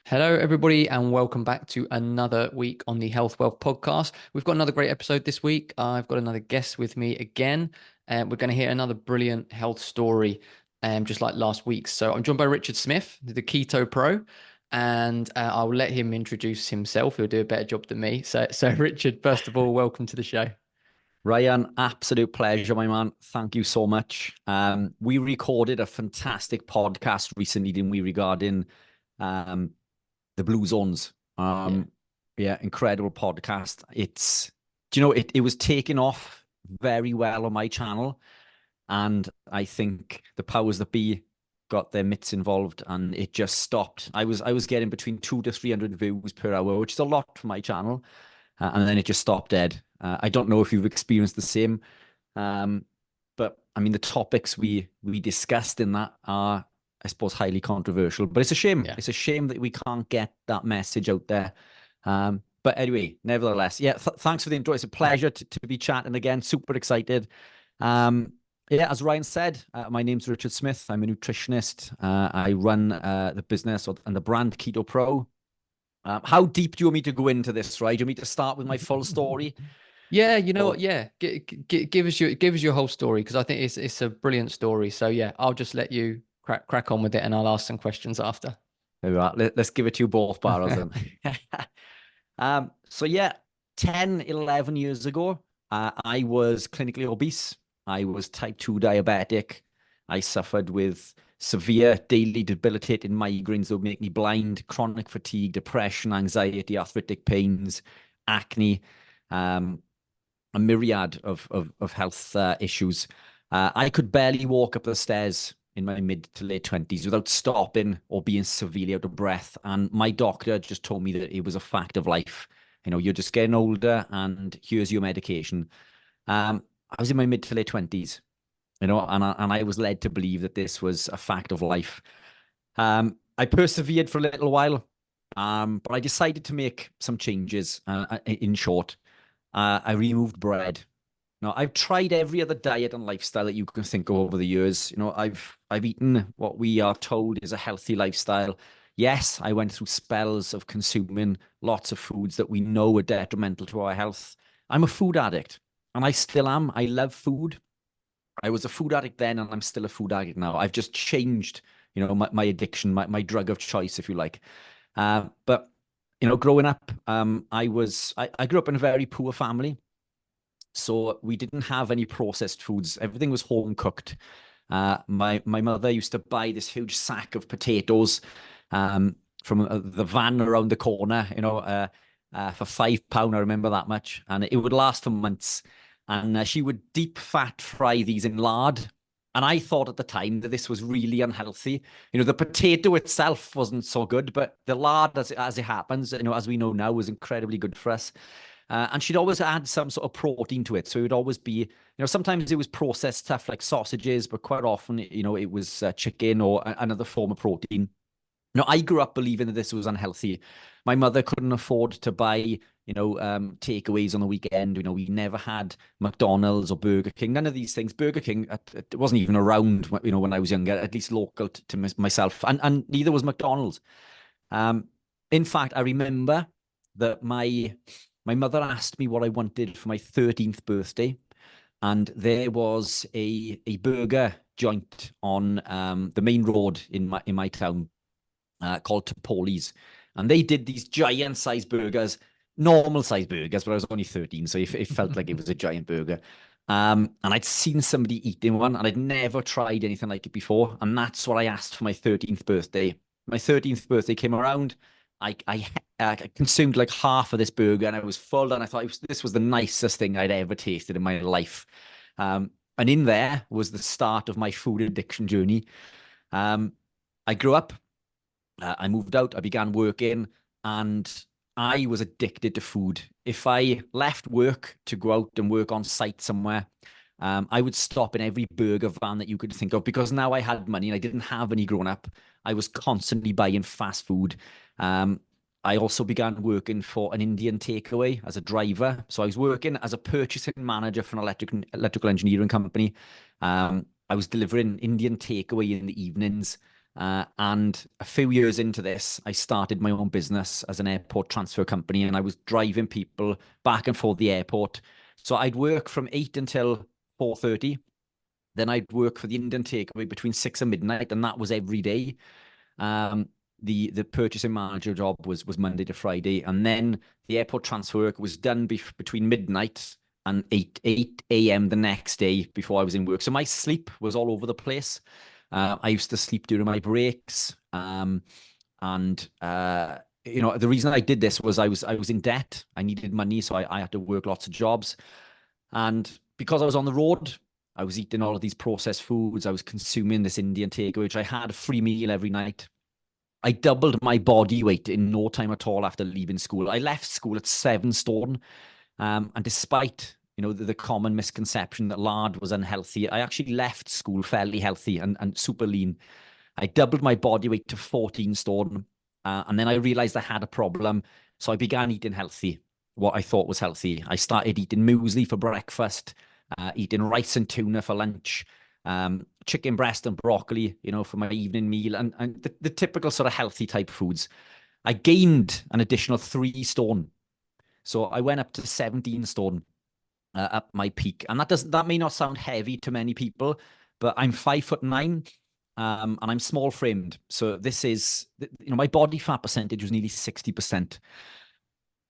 Hello, everybody, and welcome back to another week on the Health Wealth podcast. We've got another great episode this week. I've got another guest with me again, and we're going to hear another brilliant health story, just like last week. So I'm joined by Richard Smith, the Keto Pro, and I'll let him introduce himself. He'll do a better job than me. So Richard, first of all, welcome to the show. Ryan, absolute pleasure, my man. Thank you so much. We recorded a fantastic podcast recently, didn't we, regarding um, the blue zones. Yeah, Yeah, incredible podcast. It was taken off very well on my channel, and I think the powers that be got their mitts involved, and it just stopped. I was getting between 200 to 300 views per hour, which is a lot for my channel, and then it just stopped dead. I don't know if you've experienced the same, um, but I mean the topics we discussed in that are, I suppose, highly controversial. But it's a shame. yeah. It's a shame that we can't get that message out there. But anyway, nevertheless, yeah. Thanks for the intro. It's a pleasure to be chatting again. Super excited. Um, yeah, as Ryan said, my name's Richard Smith. I'm a nutritionist. I run the business and the brand Keto Pro. How deep do you want me to go into this, right? Do you want me to start with my full story? Yeah, you know Or what? Yeah, give us your whole story because I think it's a brilliant story. So yeah, I'll just let you crack on with it, and I'll ask some questions after. there we are. Let's give it to you both barrels then. So yeah, 10, 11 years ago, I was clinically obese. I was type 2 diabetic. I suffered with severe, daily debilitating migraines that would make me blind, chronic fatigue, depression, anxiety, arthritic pains, acne, um, a myriad of health issues. I could barely walk up the stairs in my mid to late 20s without stopping or being severely out of breath. And my doctor just told me that it was a fact of life. You know, you're just getting older and here's your medication. I was in my mid to late 20s, and I was led to believe that this was a fact of life. I persevered for a little while, but I decided to make some changes. In short, I removed bread. Now, I've tried every other diet and lifestyle that you can think of over the years. I've eaten what we are told is a healthy lifestyle. Yes, I went through spells of consuming lots of foods that we know are detrimental to our health. I'm a food addict, and I still am. I love food. I was a food addict then, and I'm still a food addict now. I've just changed, my addiction, my drug of choice, if you like. But growing up, I grew up in a very poor family. So we didn't have any processed foods. Everything was home cooked. My mother used to buy this huge sack of potatoes from the van around the corner, for £5. I remember that much. And it would last for months. And she would deep fat fry these in lard. And I thought at the time that this was really unhealthy. The potato itself wasn't so good, but the lard, as it happens, as we know now, was incredibly good for us. And she'd always add some sort of protein to it. So it would always be, sometimes it was processed stuff like sausages, but quite often, it was chicken or another form of protein. I grew up believing that this was unhealthy. My mother couldn't afford to buy, takeaways on the weekend. We never had McDonald's or Burger King, none of these things. Burger King, it wasn't even around, when I was younger, at least local to myself. And neither was McDonald's. In fact, I remember that my mother asked me what I wanted for my 13th birthday, and there was a burger joint on the main road in my town called Topoli's, and they did these giant size burgers, normal size burgers, but I was only 13, so it felt like it was a giant burger. And I'd seen somebody eating one, and I'd never tried anything like it before, and that's what I asked for my 13th birthday. My 13th birthday came around. I consumed like half of this burger, and I was full, and I thought this was the nicest thing I'd ever tasted in my life. And in there was the start of my food addiction journey. I grew up, I moved out, I began working, and I was addicted to food. If I left work to go out and work on site somewhere, I would stop in every burger van that you could think of, because now I had money and I didn't have any growing up. I was constantly buying fast food. Um, I also began working for an Indian takeaway as a driver. So I was working as a purchasing manager for an electrical engineering company. I was delivering Indian takeaway in the evenings. And a few years into this, I started my own business as an airport transfer company, and I was driving people back and forth the airport. So I'd work from 8 until 4:30. Then I'd work for the Indian takeaway between 6 and midnight, and that was every day. Um, the purchasing manager job was Monday to Friday, and then the airport transfer work was done between midnight and 8 a.m. the next day before I was in work. So my sleep was all over the place. I used to sleep during my breaks, and the reason I did this was I was in debt. I needed money, so I had to work lots of jobs, and because I was on the road, I was eating all of these processed foods. I was consuming this Indian takeaway, which I had a free meal every night. I doubled my body weight in no time at all after leaving school. I left school at 7 stone. And despite, the common misconception that lard was unhealthy, I actually left school fairly healthy and super lean. I doubled my body weight to 14 stone. And then I realized I had a problem. So I began eating healthy, what I thought was healthy. I started eating muesli for breakfast, eating rice and tuna for lunch, chicken breast and broccoli, for my evening meal, and the typical sort of healthy type foods. I gained an additional 3 stone. So I went up to 17 stone at my peak. And that may not sound heavy to many people, but I'm 5'9", and I'm small framed. So this is, my body fat percentage was nearly 60%.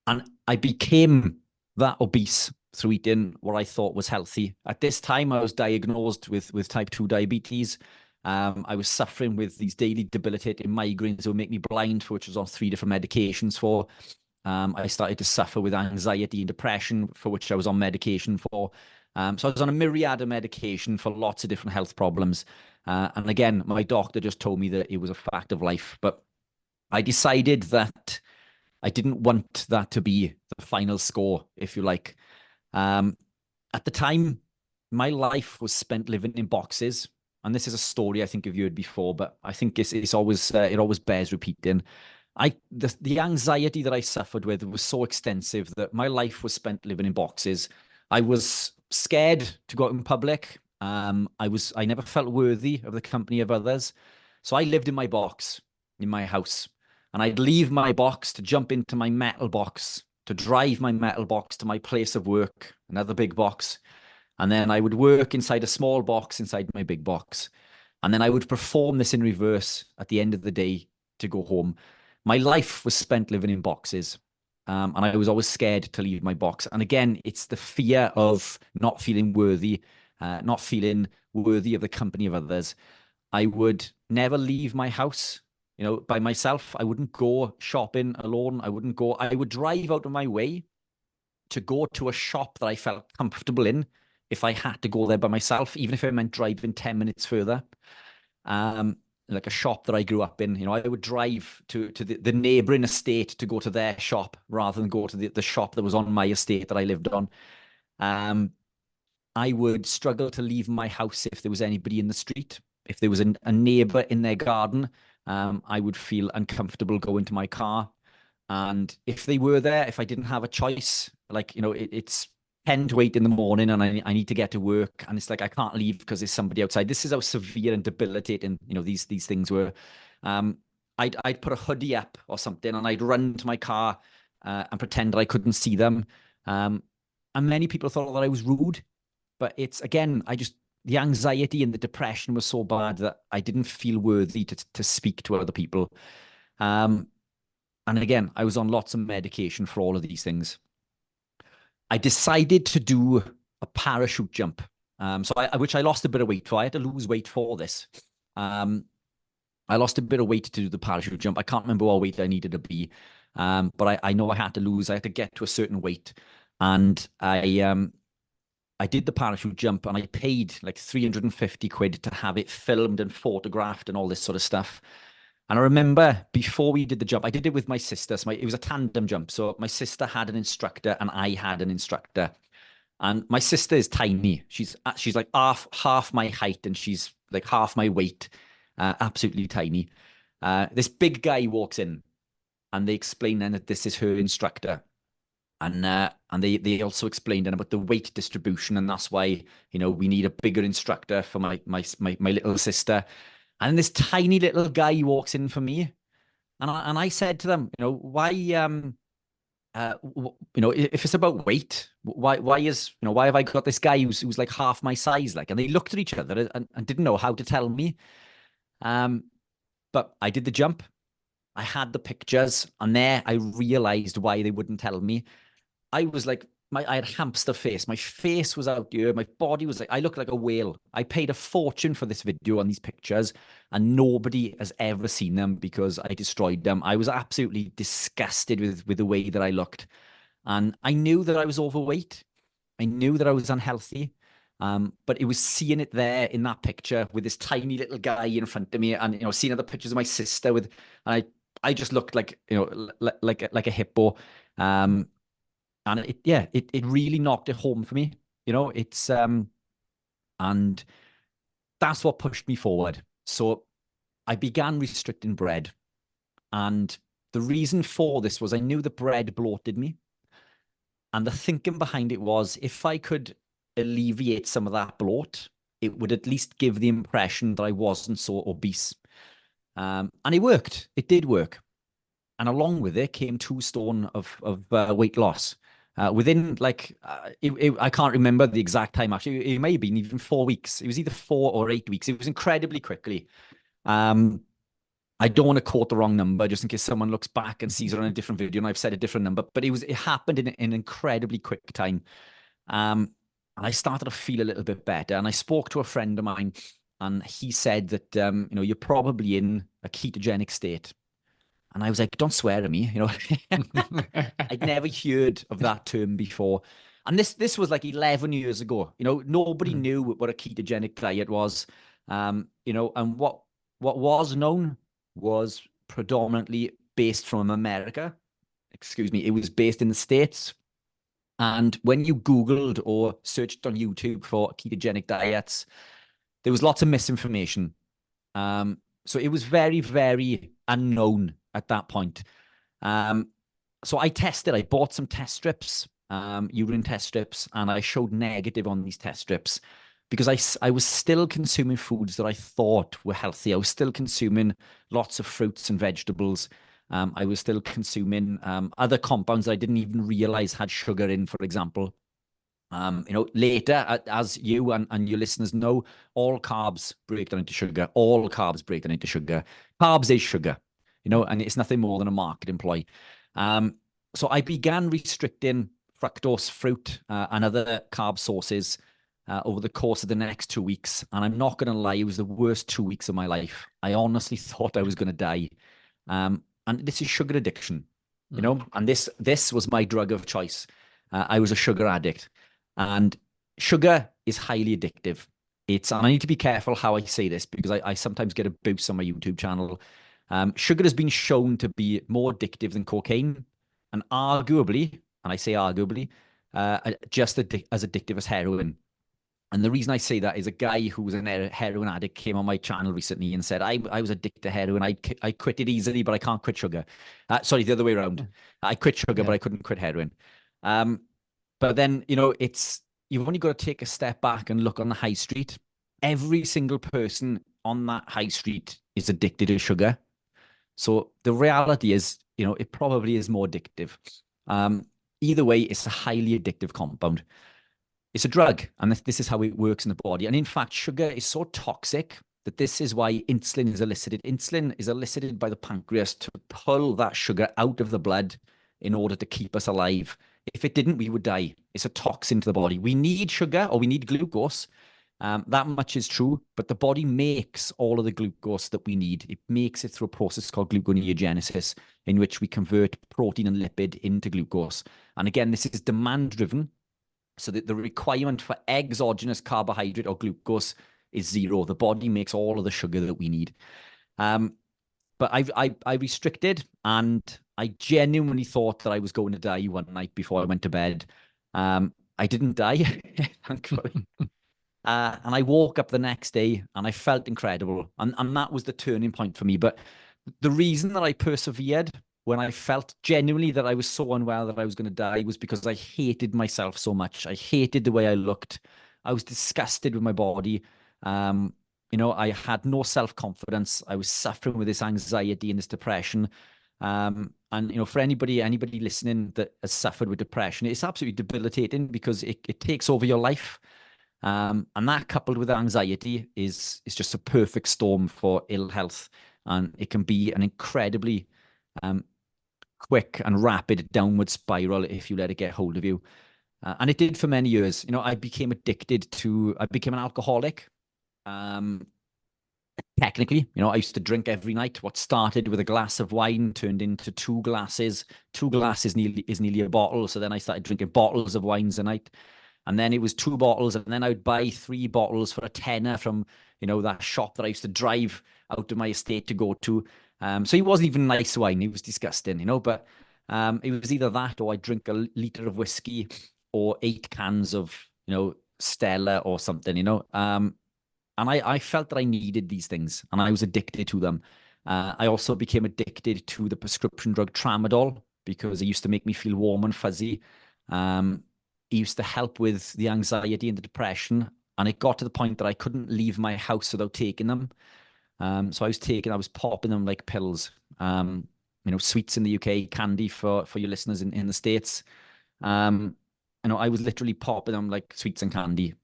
And I became that obese through eating what I thought was healthy. At this time, I was diagnosed with type 2 diabetes. I was suffering with these daily debilitating migraines that would make me blind, for which I was on 3 different medications for. I started to suffer with anxiety and depression, for which I was on medication for. So I was on a myriad of medication for lots of different health problems. And again, my doctor just told me that it was a fact of life. But I decided that I didn't want that to be the final score, if you like. At the time, my life was spent living in boxes. And this is a story I think you've heard before, but I think it's always it always bears repeating. The anxiety that I suffered with was so extensive that my life was spent living in boxes. I was scared to go out in public. I never felt worthy of the company of others. So I lived in my box in my house, and I'd leave my box to jump into my metal box, to drive my metal box to my place of work, another big box. And then I would work inside a small box inside my big box. And then I would perform this in reverse at the end of the day to go home. My life was spent living in boxes. And I was always scared to leave my box. And again, it's the fear of not feeling worthy, not feeling worthy of the company of others. I would never leave my house, by myself. I wouldn't go shopping alone. I would drive out of my way to go to a shop that I felt comfortable in if I had to go there by myself, even if it meant driving 10 minutes further. Like a shop that I grew up in, I would drive to the neighboring estate to go to their shop rather than go to the shop that was on my estate that I lived on. I would struggle to leave my house if there was anybody in the street. If there was a neighbor in their garden, I would feel uncomfortable going to my car. And if they were there, if I didn't have a choice, like, it's 10 to 8 in the morning and I need to get to work, and it's like I can't leave because there's somebody outside. This is how severe and debilitating, these things were. I'd put a hoodie up or something and I'd run to my car and pretend that I couldn't see them. And many people thought that I was rude, but it's, again, the anxiety and the depression was so bad that I didn't feel worthy to speak to other people. And again, I was on lots of medication for all of these things. I decided to do a parachute jump, which I lost a bit of weight for. I had to lose weight for this. I lost a bit of weight to do the parachute jump. I can't remember what weight I needed to be, but I know I had to get to a certain weight. And I did the parachute jump, and I paid like 350 quid to have it filmed and photographed and all this sort of stuff. And I remember before we did the jump, I did it with my sister. So it was a tandem jump. So my sister had an instructor and I had an instructor. And my sister is tiny. She's like half my height, and she's like half my weight. Absolutely tiny. This big guy walks in, and they explain then that this is her instructor. And they also explained then about the weight distribution, and that's why we need a bigger instructor for my little sister. And this tiny little guy walks in for me, and I said to them, why if it's about weight, why have I got this guy who's like half my size, like? And they looked at each other and didn't know how to tell me. But I did the jump. I had the pictures, and there I realized why they wouldn't tell me. I was like, I had hamster face. My face was out here. My body was like, I looked like a whale. I paid a fortune for this video and these pictures, and nobody has ever seen them because I destroyed them. I was absolutely disgusted with the way that I looked. And I knew that I was overweight. I knew that I was unhealthy. But it was seeing it there in that picture with this tiny little guy in front of me, and seeing other pictures of my sister with, and I just looked like like a hippo. And it really knocked it home for me. It's and that's what pushed me forward. So I began restricting bread, and the reason for this was I knew the bread bloated me. And the thinking behind it was, if I could alleviate some of that bloat, it would at least give the impression that I wasn't so obese. And it worked. It did work. And along with it came 2 stone of weight loss. Within I can't remember the exact time, actually. It may have been even 4 weeks. It was either 4 or 8 weeks. It was incredibly quickly. I don't want to quote the wrong number just in case someone looks back and sees it on a different video and I've said a different number, but it happened in an incredibly quick time. And I started to feel a little bit better. And I spoke to a friend of mine, and he said that, you're probably in a ketogenic state. And I was like, don't swear at me. I'd never heard of that term before. And this was like 11 years ago. Nobody knew what a ketogenic diet was. And what was known was predominantly based from America. Excuse me, it was based in the States. And when you Googled or searched on YouTube for ketogenic diets, there was lots of misinformation. So it was very, very unknown at that point. So I bought some test strips, urine test strips, and I showed negative on these test strips because I was still consuming foods that I thought were healthy. I was still consuming lots of fruits and vegetables. I was still consuming other compounds that I didn't even realize had sugar in, for example. Later, as you and your listeners know, all carbs break down into sugar. All carbs break down into sugar. Carbs is sugar, and it's nothing more than a marketing ploy. So I began restricting fructose, fruit, and other carb sources over the course of the next 2 weeks. And I'm not going to lie, it was the worst 2 weeks of my life. I honestly thought I was going to die. And this is sugar addiction, and this was my drug of choice. I was a sugar addict. And sugar is highly addictive. And I need to be careful how I say this because I sometimes get a boost on my YouTube channel. Sugar has been shown to be more addictive than cocaine, and arguably, and I say arguably, just as addictive as heroin. And the reason I say that is a guy who was a heroin addict came on my channel recently and said, I was addicted to heroin. I quit it easily, but I can't quit sugar. Sorry, the other way around. I quit sugar, but I couldn't quit heroin. But then, you've only got to take a step back and look on the high street. Every single person on that high street is addicted to sugar. So the reality is, it probably is more addictive. Either way, it's a highly addictive compound. It's a drug, and this is how it works in the body. And in fact, sugar is so toxic that this is why insulin is elicited. Insulin is elicited by the pancreas to pull that sugar out of the blood in order to keep us alive. If it didn't, we would die. It's a toxin to the body. We need sugar or we need glucose. That much is true, but the body makes all of the glucose that we need. It makes it through a process called gluconeogenesis, in which we convert protein and lipid into glucose. And again, this is demand driven. So that the requirement for exogenous carbohydrate or glucose is zero. The body makes all of the sugar that we need. But I restricted, and I genuinely thought that I was going to die one night before I went to bed. I didn't die, thankfully. And I woke up the next day and I felt incredible. And that was the turning point for me. But the reason that I persevered when I felt genuinely that I was so unwell that I was going to die was because I hated myself so much. I hated the way I looked. I was disgusted with my body. I had no self-confidence. I was suffering with this anxiety and this depression. And for anybody listening that has suffered with depression, it's absolutely debilitating because it takes over your life. And that coupled with anxiety is just a perfect storm for ill health. And it can be an incredibly quick and rapid downward spiral if you let it get hold of you. And it did for many years. I became an alcoholic. Technically, I used to drink every night. What started with a glass of wine turned into 2 glasses. 2 glasses is nearly a bottle. So then I started drinking bottles of wines a night. And then it was 2 bottles. And then I would buy 3 bottles for a tenner from, that shop that I used to drive out to my estate to go to. So it wasn't even nice wine. It was disgusting, but it was either that or I'd drink a liter of whiskey or 8 cans of, Stella or something, and I felt that I needed these things and I was addicted to them. I also became addicted to the prescription drug tramadol because it used to make me feel warm and fuzzy. It used to help with the anxiety and the depression. And it got to the point that I couldn't leave my house without taking them. So I was popping them like pills. Sweets in the UK, candy for your listeners in the States. I was literally popping them like sweets and candy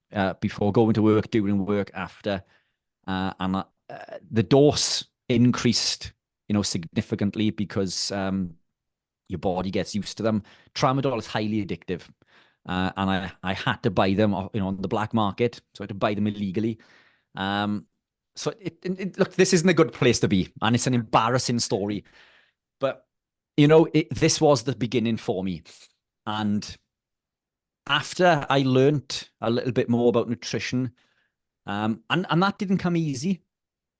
before going to work, during work, after. And the dose increased, significantly because your body gets used to them. Tramadol is highly addictive. And I had to buy them, on the black market. So I had to buy them illegally. So look, this isn't a good place to be. And it's an embarrassing story. But, this was the beginning for me. And after I learned a little bit more about nutrition, and that didn't come easy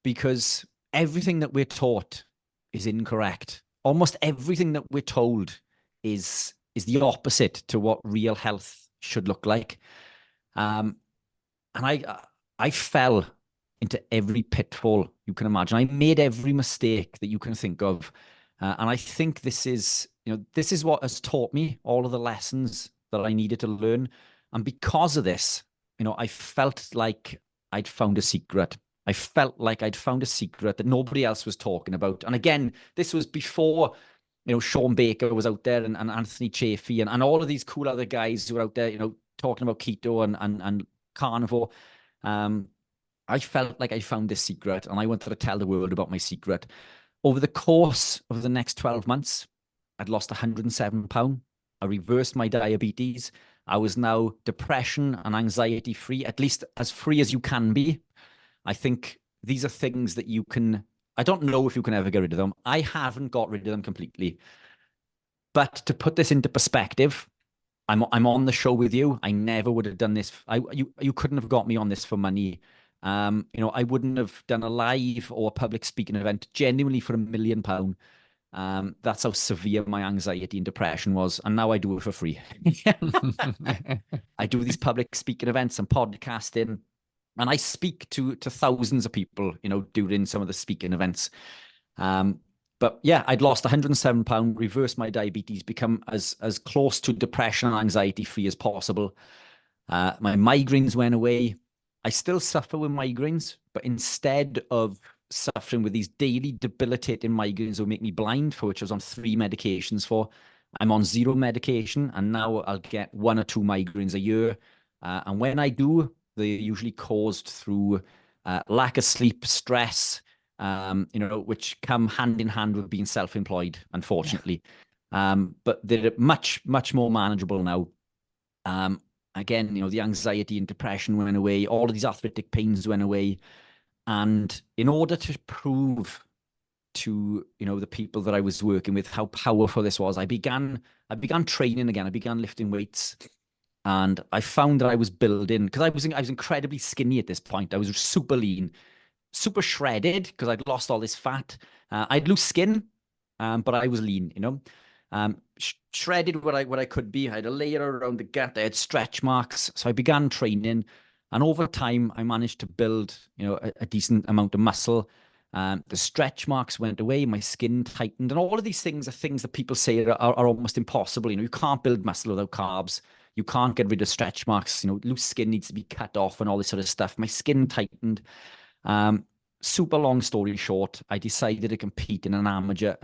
because everything that we're taught is incorrect. Almost everything that we're told is the opposite to what real health should look like. And I fell into every pitfall you can imagine. I made every mistake that you can think of. And I think this is what has taught me all of the lessons that I needed to learn. And because of this, I felt like I'd found a secret. I felt like I'd found a secret that nobody else was talking about. And again, this was before, Sean Baker was out there and Anthony Chaffee and all of these cool other guys who were out there, talking about keto and carnivore. I felt like I found this secret and I wanted to tell the world about my secret. Over the course of the next 12 months, I'd lost 107 pounds. I reversed my diabetes. I was now depression and anxiety free, at least as free as you can be. I think these are things that I don't know if you can ever get rid of them. I haven't got rid of them completely. But to put this into perspective, I'm on the show with you. I never would have done this. You couldn't have got me on this for money. I wouldn't have done a live or a public speaking event genuinely for £1 million. That's how severe my anxiety and depression was. And now I do it for free. I do these public speaking events and podcasting, and I speak to thousands of people, during some of the speaking events. But yeah, I'd lost 107 pounds, reversed my diabetes, become as close to depression and anxiety free as possible. My migraines went away. I still suffer with migraines, but instead of suffering with these daily debilitating migraines that will make me blind, for which I was on 3 medications for, I'm on 0 medication, and now I'll get 1 or 2 migraines a year. And when I do, they're usually caused through lack of sleep, stress, which come hand in hand with being self-employed, unfortunately. But they're much, much more manageable now. Again, the anxiety and depression went away. All of these arthritic pains went away. And in order to prove to, the people that I was working with how powerful this was, I began training again. I began lifting weights. And I found that I was building, because I was incredibly skinny at this point. I was super lean, super shredded because I'd lost all this fat. I'd loose skin, but I was lean, shredded what I could be. I had a layer around the gut. I had stretch marks. So I began training. And over time, I managed to build, a decent amount of muscle. The stretch marks went away. My skin tightened. And all of these things are things that people say are almost impossible. You can't build muscle without carbs. You can't get rid of stretch marks. Loose skin needs to be cut off and all this sort of stuff. My skin tightened. Super long story short, I decided to compete in an amateur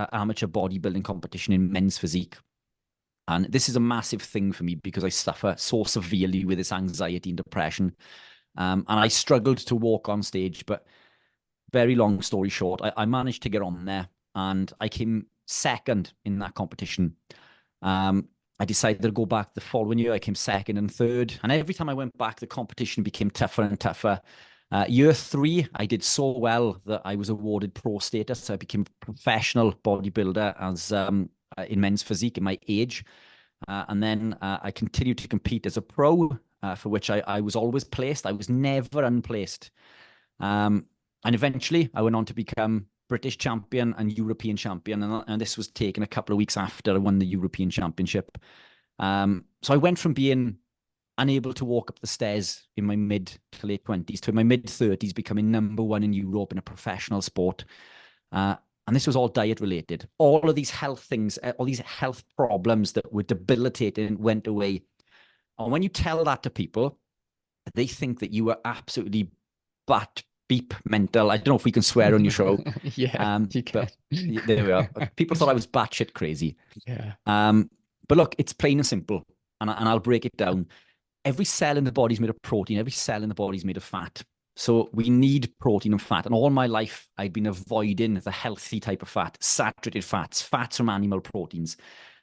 bodybuilding competition in men's physique. And this is a massive thing for me because I suffer so severely with this anxiety and depression. And I struggled to walk on stage, but very long story short, I managed to get on there and I came second in that competition. I decided to go back the following year. I came second and third. And every time I went back, the competition became tougher and tougher. Year 3, I did so well that I was awarded pro status. So I became a professional bodybuilder as in men's physique in my age. And then I continued to compete as a pro, for which I was always placed. I was never unplaced. And eventually I went on to become British champion and European champion. And this was taken a couple of weeks after I won the European Championship. So I went from being unable to walk up the stairs in my mid to late 20s to my mid 30s, becoming #1 in Europe in a professional sport. And this was all diet related. All of these health things, all these health problems that were debilitating went away. And when you tell that to people, they think that you are absolutely beep mental. I don't know if we can swear on your show. Yeah, you can. But there we are. People thought I was batshit crazy. Yeah. But look, it's plain and simple. And I'll break it down. Every cell in the body is made of protein. Every cell in the body is made of fat. So we need protein and fat. And all my life, I'd been avoiding the healthy type of fat, saturated fats, fats from animal proteins.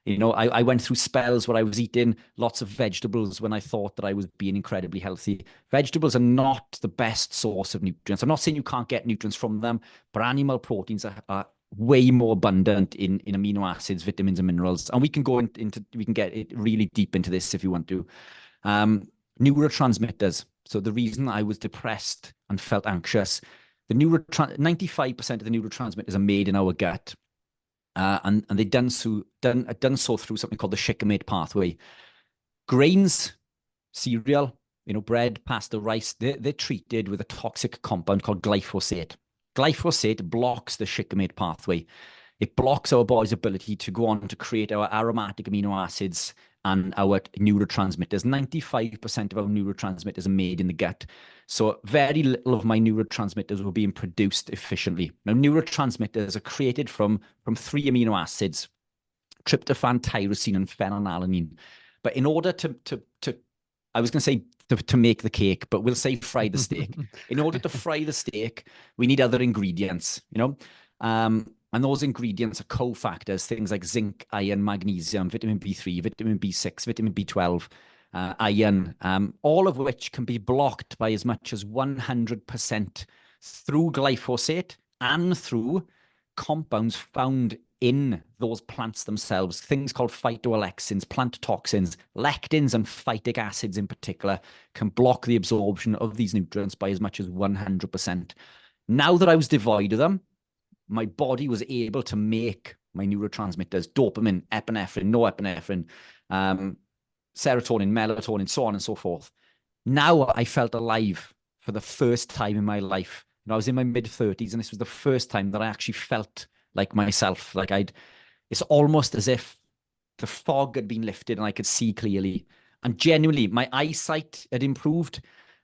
You know, I went through spells where I was eating lots of vegetables when I thought that I was being incredibly healthy. Vegetables are not the best source of nutrients. I'm not saying you can't get nutrients from them, but animal proteins are way more abundant in amino acids, vitamins, and minerals. And we can go we can get it really deep into this if you want to. Neurotransmitters. So the reason I was depressed and felt anxious, 95% of the neurotransmitters are made in our gut. And they've done so through something called the shikimate pathway. Grains, cereal, bread, pasta, rice, they're treated with a toxic compound called glyphosate. Glyphosate blocks the shikimate pathway. It blocks our body's ability to go on to create our aromatic amino acids and our neurotransmitters. 95% of our neurotransmitters are made in the gut. So very little of my neurotransmitters were being produced efficiently. Now, neurotransmitters are created from 3 amino acids, tryptophan, tyrosine, and phenylalanine. But in order to I was going to say to make the cake, but we'll say fry the steak. In order to fry the steak, we need other ingredients, and those ingredients are cofactors, things like zinc, iron, magnesium, vitamin B3, vitamin B6, vitamin B12, iron, all of which can be blocked by as much as 100% through glyphosate and through compounds found in those plants themselves, things called phytoalexins, plant toxins, lectins, and phytic acids in particular can block the absorption of these nutrients by as much as 100%. Now that I was devoid of them, my body was able to make my neurotransmitters, dopamine, epinephrine, norepinephrine, serotonin, melatonin, so on and so forth. Now I felt alive for the first time in my life. I was in my mid-30s, and this was the first time that I actually felt like myself. It's almost as if the fog had been lifted and I could see clearly. And genuinely, my eyesight had improved.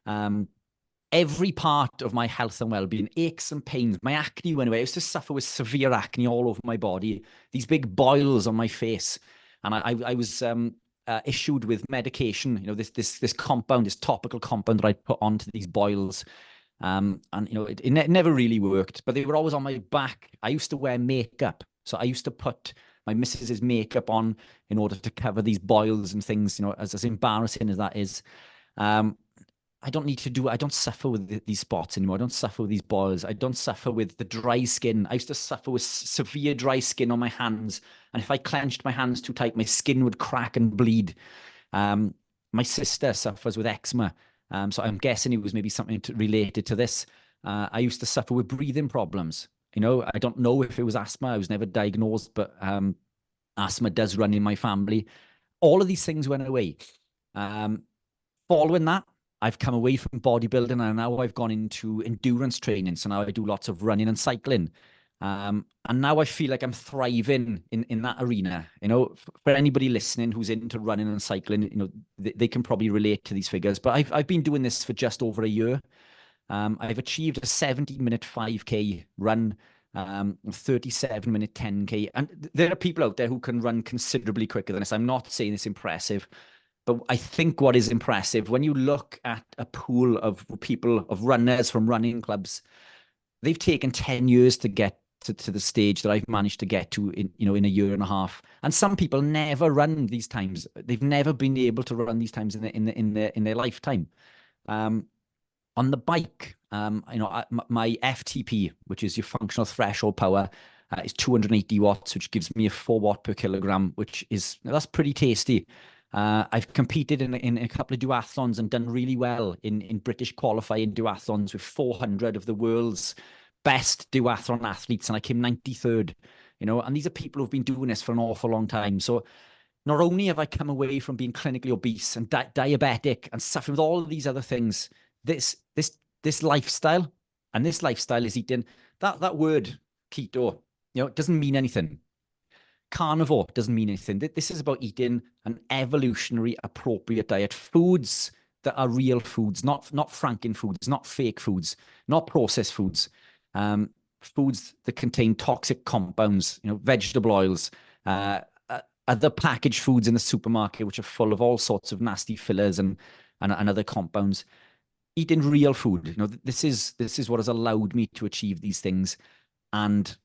Every part of my health and well-being, aches and pains, my acne went away. I used to suffer with severe acne all over my body, these big boils on my face. And I was issued with medication, this compound, this topical compound that I put onto these boils. And it never really worked, but they were always on my back. I used to wear makeup. So I used to put my missus's makeup on in order to cover these boils and things, as embarrassing as that is. I don't suffer with these spots anymore. I don't suffer with these boils. I don't suffer with the dry skin. I used to suffer with severe dry skin on my hands. And if I clenched my hands too tight, my skin would crack and bleed. My sister suffers with eczema. So I'm guessing it was maybe something related to this. I used to suffer with breathing problems. I don't know if it was asthma. I was never diagnosed, but asthma does run in my family. All of these things went away. Following that, I've come away from bodybuilding and now I've gone into endurance training. So now I do lots of running and cycling. And now I feel like I'm thriving in that arena. For anybody listening who's into running and cycling, they can probably relate to these figures. But I've been doing this for just over a year. I've achieved a 70-minute 5K run, 37-minute 10K. And there are people out there who can run considerably quicker than this. I'm not saying it's impressive, but I think what is impressive, when you look at a pool of people, of runners from running clubs, they've taken 10 years to get to the stage that I've managed to get to in a year and a half. And some people never run these times. They've never been able to run these times in their lifetime. On the bike, my FTP, which is your functional threshold power, is 280 watts, which gives me a 4 watt per kilogram, that's pretty tasty. I've competed in a couple of duathlons and done really well in British qualifying duathlons with 400 of the world's best duathlon athletes, and I came 93rd. And these are people who've been doing this for an awful long time. So not only have I come away from being clinically obese and diabetic and suffering with all of these other things, this lifestyle, and this lifestyle is eating that word keto, it doesn't mean anything. Carnivore doesn't mean anything. This is about eating an evolutionary appropriate diet, foods that are real foods, not Franken foods, not fake foods, not processed foods, foods that contain toxic compounds, vegetable oils, other packaged foods in the supermarket, which are full of all sorts of nasty fillers and other compounds. Eating real food, this is what has allowed me to achieve these things. And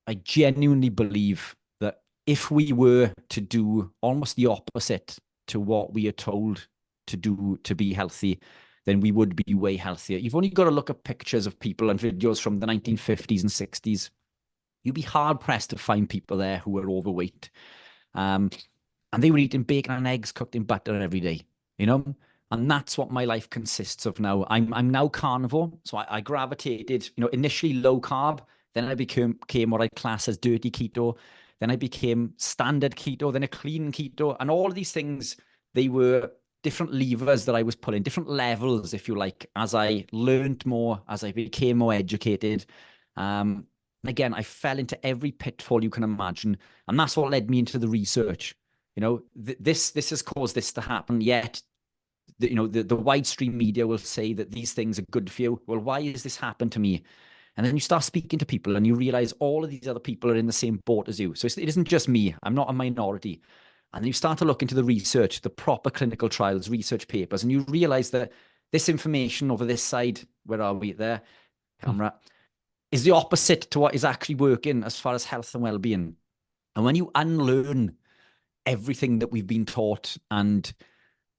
I genuinely believe that if we were to do almost the opposite to what we are told to do to be healthy, then we would be way healthier. You've only got to look at pictures of people and videos from the 1950s and 60s. You'd be hard pressed to find people there who were overweight. And they were eating bacon and eggs cooked in butter every day, And that's what my life consists of now. I'm now carnivore. So I gravitated, initially low carb. Then I became what I class as dirty keto. Then I became standard keto, then a clean keto. And all of these things, they were different levers that I was pulling, different levels, if you like, as I learned more, as I became more educated. Again, I fell into every pitfall you can imagine. And that's what led me into the research. This has caused this to happen, yet the widestream media will say that these things are good for you. Well, why has this happened to me? And then you start speaking to people and you realize all of these other people are in the same boat as you. So it isn't just me. I'm not a minority. And then you start to look into the research, the proper clinical trials, research papers, and you realize that this information over this side, where are we there, camera, is the opposite to what is actually working as far as health and well-being. And when you unlearn everything that we've been taught and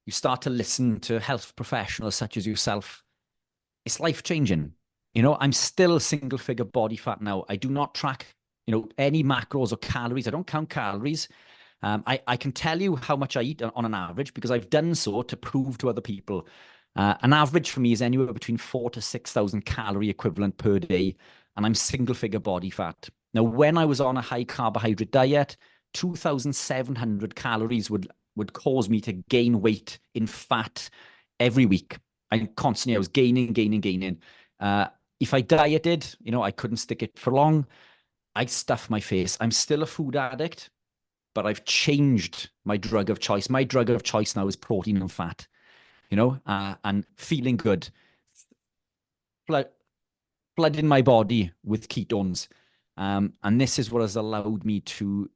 you start to listen to health professionals such as yourself, it's life-changing. I'm still single-figure body fat now. I do not track, any macros or calories. I don't count calories. I can tell you how much I eat on an average because I've done so to prove to other people. An average for me is anywhere between 4,000 to 6,000 calorie equivalent per day, and I'm single-figure body fat. Now, when I was on a high-carbohydrate diet, 2,700 calories would cause me to gain weight in fat every week. I was gaining. If I dieted, I couldn't stick it for long. I stuff my face. I'm still a food addict, but I've changed my drug of choice. My drug of choice now is protein and fat, and feeling good. Flooding my body with ketones. And this is what has allowed me to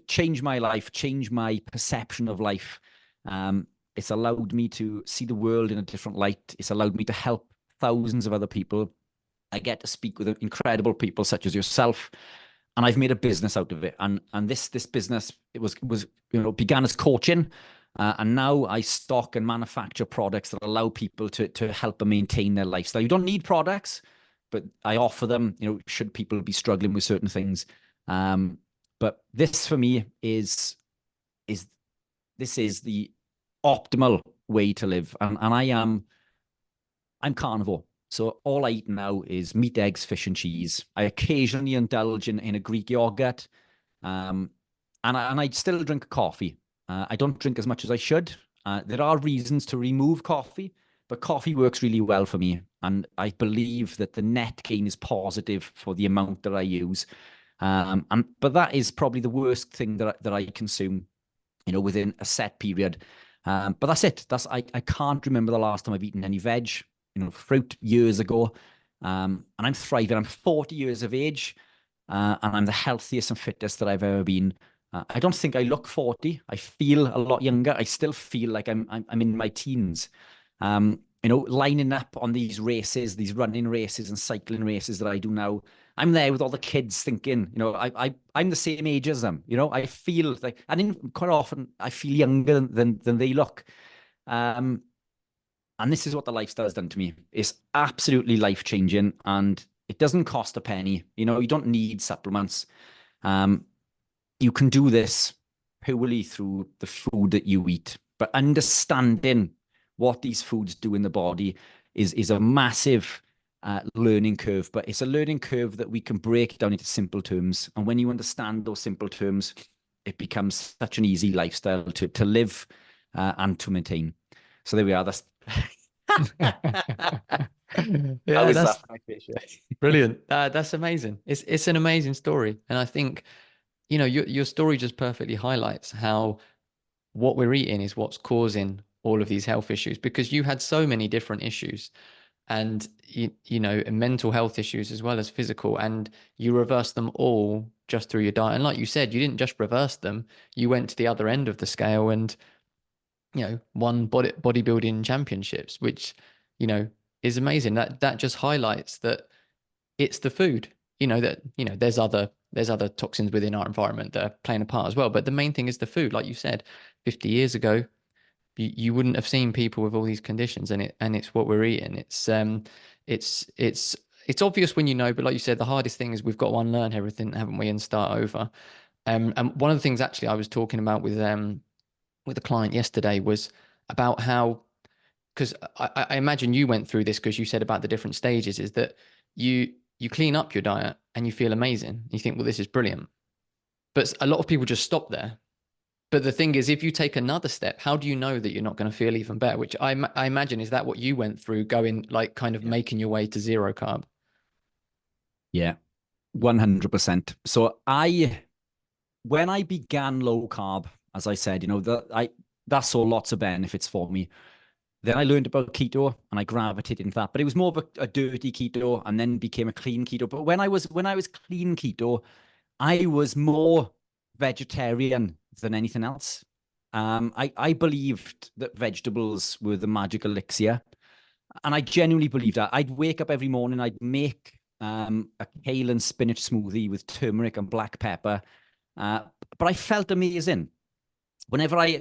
change my life, change my perception of life. It's allowed me to see the world in a different light. It's allowed me to help thousands of other people. I get to speak with incredible people such as yourself, and I've made a business out of it. And this business, it was began as coaching, and now I stock and manufacture products that allow people to help them maintain their lifestyle. You don't need products, but I offer them. Should people be struggling with certain things, but this for me is the optimal way to live, and I'm carnivore. So all I eat now is meat, eggs, fish, and cheese. I occasionally indulge in a Greek yogurt, and I still drink coffee. I don't drink as much as I should. There are reasons to remove coffee, but coffee works really well for me, and I believe that the net gain is positive for the amount that I use. But that is probably the worst thing that I consume, within a set period. But that's it. I can't remember the last time I've eaten any veg. fruit years ago, and I'm thriving. I'm 40 years of age, and I'm the healthiest and fittest that I've ever been. I don't think I look 40. I feel a lot younger. I still feel like I'm in my teens. Lining up on these races, these running races and cycling races that I do now. I'm there with all the kids thinking, I'm the same age as them. I feel like, and quite often I feel younger than they look. And this is what the lifestyle's done to me. It's absolutely life-changing, and it doesn't cost a penny. You don't need supplements. You can do this purely through the food that you eat. But understanding what these foods do in the body is a massive learning curve. But it's a learning curve that we can break down into simple terms. And when you understand those simple terms, it becomes such an easy lifestyle to live and to maintain. So there we are. That's Yeah, that's brilliant. That's amazing. It's an amazing story, and I think your story just perfectly highlights how what we're eating is what's causing all of these health issues, because you had so many different issues, and mental health issues as well as physical, and you reversed them all just through your diet. And like you said, you didn't just reverse them, you went to the other end of the scale and won bodybuilding championships, which is amazing. That just highlights that it's the food. There's other toxins within our environment that are playing a part as well, but the main thing is the food. Like you said, 50 years ago, you wouldn't have seen people with all these conditions, and it's what we're eating. It's obvious when but like you said, the hardest thing is we've got to unlearn everything, haven't we, and start over. And one of the things actually I was talking about with a client yesterday was about how, because I imagine you went through this, because you said about the different stages, is that you clean up your diet and you feel amazing. You think, well, this is brilliant. But a lot of people just stop there. But the thing is, if you take another step, how do you know that you're not going to feel even better? Which I imagine, is that what you went through, going like kind of making your way to zero carb? Yeah, 100%. So when I began low carb, as I said, that saw lots of benefits for me. Then I learned about keto and I gravitated into that, but it was more of a dirty keto, and then became a clean keto. But when I was clean keto, I was more vegetarian than anything else. I believed that vegetables were the magic elixir, and I genuinely believed that. I'd wake up every morning, I'd make a kale and spinach smoothie with turmeric and black pepper, but I felt amazing. Whenever I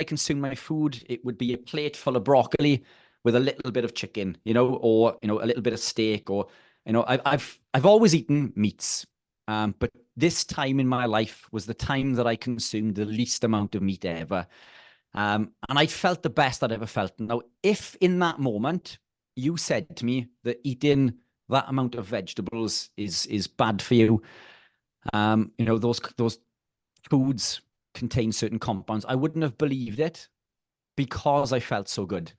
consumed my food, it would be a plate full of broccoli with a little bit of chicken, or a little bit of steak, or I've always eaten meats, but this time in my life was the time that I consumed the least amount of meat ever, and I felt the best I'd ever felt. Now, if in that moment you said to me that eating that amount of vegetables is bad for you, those foods contain certain compounds, I wouldn't have believed it, because I felt so good.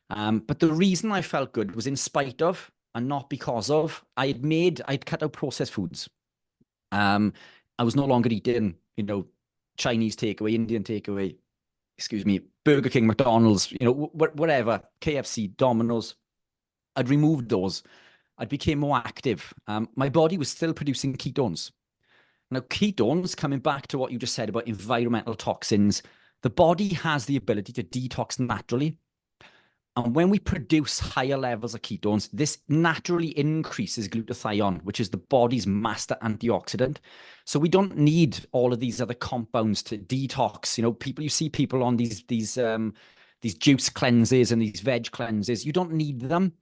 But the reason I felt good was in spite of, and not because of, I'd cut out processed foods. I was no longer eating, Chinese takeaway, Indian takeaway, Burger King, McDonald's, whatever, KFC, Domino's. I'd removed those. I became more active. My body was still producing ketones. Now, ketones, coming back to what you just said about environmental toxins, the body has the ability to detox naturally. And when we produce higher levels of ketones, this naturally increases glutathione, which is the body's master antioxidant. So we don't need all of these other compounds to detox. You see people on these juice cleanses and these veg cleanses. You don't need them.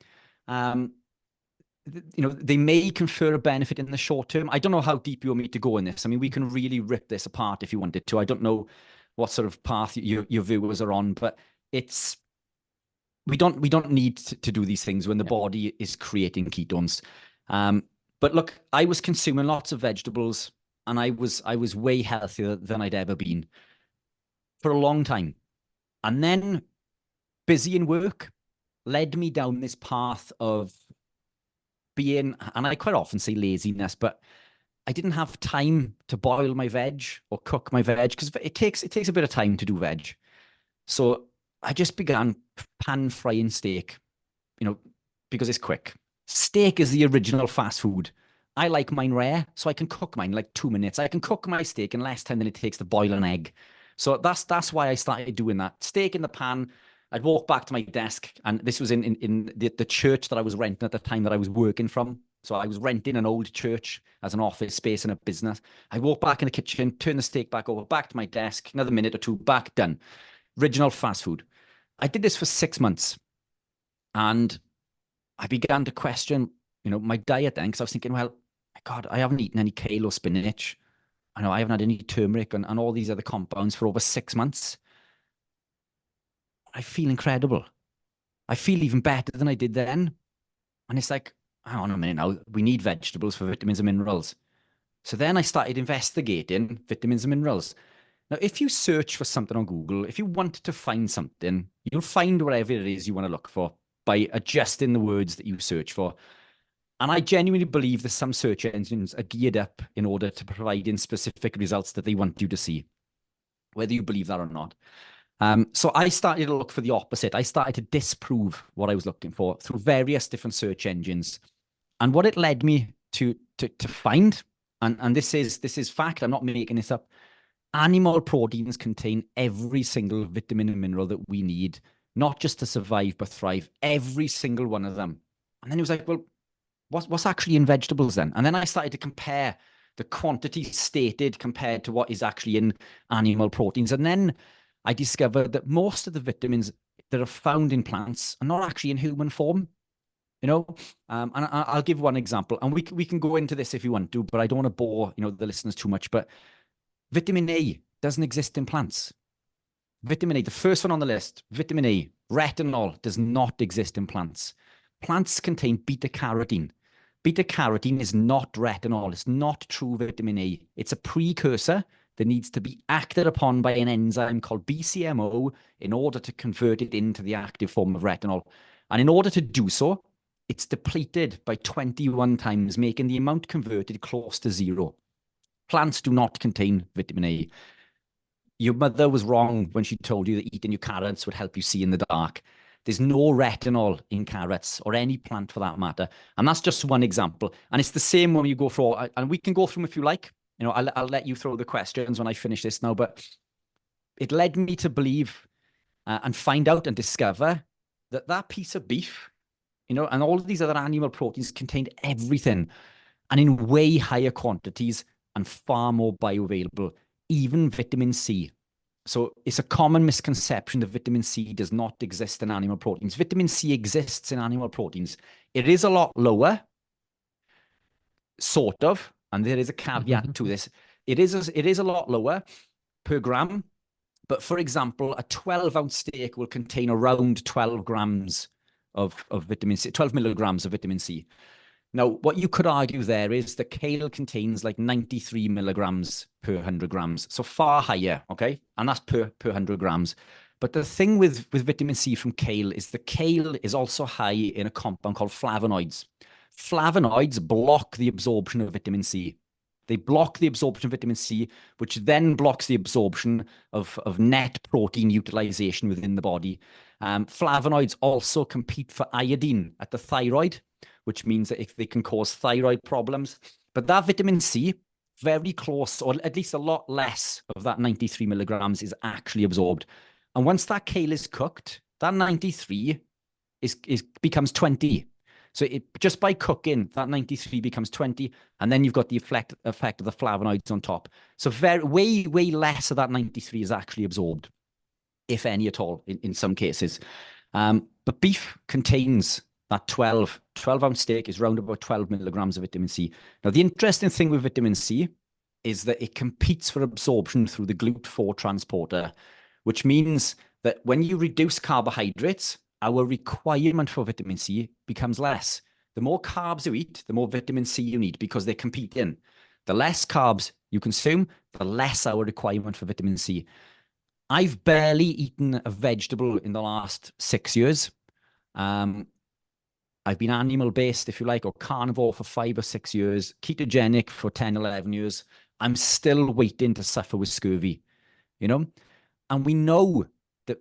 They may confer a benefit in the short term. I don't know how deep you want me to go in this. I mean, we can really rip this apart if you wanted to. I don't know what sort of path your viewers are on, but we don't need to do these things when the body is creating ketones. But look, I was consuming lots of vegetables, and I was way healthier than I'd ever been for a long time. And then busy in work led me down this path of being, and I quite often say laziness, but I didn't have time to boil my veg or cook my veg, because it takes a bit of time to do veg. So I just began pan frying steak, because it's quick. Steak is the original fast food. I like mine rare, so I can cook mine in like 2 minutes. I can cook my steak in less time than it takes to boil an egg. So that's why I started doing that. Steak in the pan. I'd walk back to my desk, and this was in the church that I was renting at the time that I was working from. So I was renting an old church as an office space in a business. I walk back in the kitchen, turn the steak back over, back to my desk, another minute or two, back, done. Original fast food. I did this for 6 months, and I began to question, my diet then, because I was thinking, well, God, I haven't eaten any kale or spinach. I know I haven't had any turmeric and all these other compounds for over 6 months. I feel incredible. I feel even better than I did then. And it's like, hang on a minute now, we need vegetables for vitamins and minerals. So then I started investigating vitamins and minerals. Now, if you search for something on Google, if you want to find something, you'll find whatever it is you want to look for by adjusting the words that you search for. And I genuinely believe that some search engines are geared up in order to provide in specific results that they want you to see, whether you believe that or not. So I started to look for the opposite. I started to disprove what I was looking for through various different search engines. And what it led me to find, and this is fact, I'm not making this up, animal proteins contain every single vitamin and mineral that we need, not just to survive, but thrive, every single one of them. And then he was like, well, what's actually in vegetables then? And then I started to compare the quantity stated compared to what is actually in animal proteins. And then I discovered that most of the vitamins that are found in plants are not actually in human form. And I'll give one example, and we can go into this if you want to, but I don't want to bore the listeners too much. But vitamin A doesn't exist in plants. Vitamin A, the first one on the list, vitamin A, retinol does not exist in plants. Plants contain beta carotene. Beta carotene is not retinol. It's not true vitamin A. It's a precursor that needs to be acted upon by an enzyme called BCMO in order to convert it into the active form of retinol. And in order to do so, it's depleted by 21 times, making the amount converted close to zero. Plants do not contain vitamin A. Your mother was wrong when she told you that eating your carrots would help you see in the dark. There's no retinol in carrots or any plant for that matter. And that's just one example. And it's the same when you go through, and we can go through them if you like. I'll let you throw the questions when I finish this now, but it led me to believe and find out and discover that piece of beef, and all of these other animal proteins contained everything and in way higher quantities and far more bioavailable, even vitamin C. So it's a common misconception that vitamin C does not exist in animal proteins. Vitamin C exists in animal proteins. It is a lot lower, sort of, and there is a caveat to this. It is a lot lower per gram, but for example, a 12-ounce steak will contain around 12 grams of vitamin C, 12 milligrams of vitamin C. Now, what you could argue there is that kale contains like 93 milligrams per 100 grams. So far higher, okay? And that's per 100 grams. But the thing with vitamin C from kale is the kale is also high in a compound called flavonoids. Flavonoids block the absorption of vitamin C. They block the absorption of vitamin C, which then blocks the absorption of net protein utilization within the body. Flavonoids also compete for iodine at the thyroid, which means that they can cause thyroid problems. But that vitamin C, very close, or at least a lot less of that 93 milligrams is actually absorbed. And once that kale is cooked, that 93 becomes 20. So just by cooking, that 93 becomes 20, and then you've got the effect of the flavonoids on top. So way less of that 93 is actually absorbed, if any at all, in some cases. But beef contains that 12-ounce steak is around about 12 milligrams of vitamin C. Now, the interesting thing with vitamin C is that it competes for absorption through the GLUT4 transporter, which means that when you reduce carbohydrates, our requirement for vitamin C becomes less. The more carbs you eat, the more vitamin C you need because they compete in. The less carbs you consume, the less our requirement for vitamin C. I've barely eaten a vegetable in the last 6 years. I've been animal-based, if you like, or carnivore for 5 or 6 years, ketogenic for 10, 11 years. I'm still waiting to suffer with scurvy, And we know that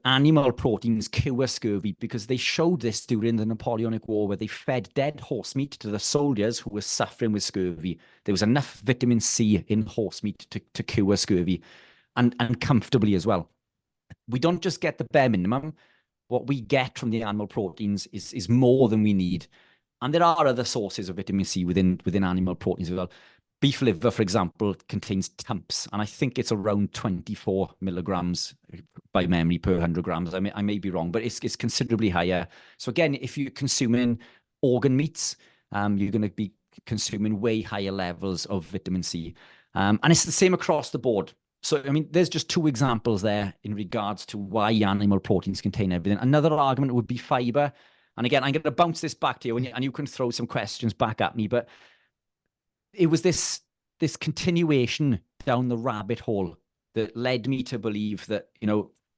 animal proteins cure scurvy, because they showed this during the Napoleonic War, where they fed dead horse meat to the soldiers who were suffering with scurvy. There was enough vitamin C in horse meat to cure scurvy, and comfortably as well. We don't just get the bare minimum. What we get from the animal proteins is more than we need. And there are other sources of vitamin C within animal proteins as well. Beef liver, for example, contains TUMPs, and I think it's around 24 milligrams by memory per 100 grams. I may be wrong, but it's considerably higher. So again, if you're consuming organ meats, you're going to be consuming way higher levels of vitamin C. And it's the same across the board. So, I mean, there's just two examples there in regards to why animal proteins contain everything. Another argument would be fiber. And again, I'm going to bounce this back to you, and you can throw some questions back at me. But it was this continuation down the rabbit hole that led me to believe that,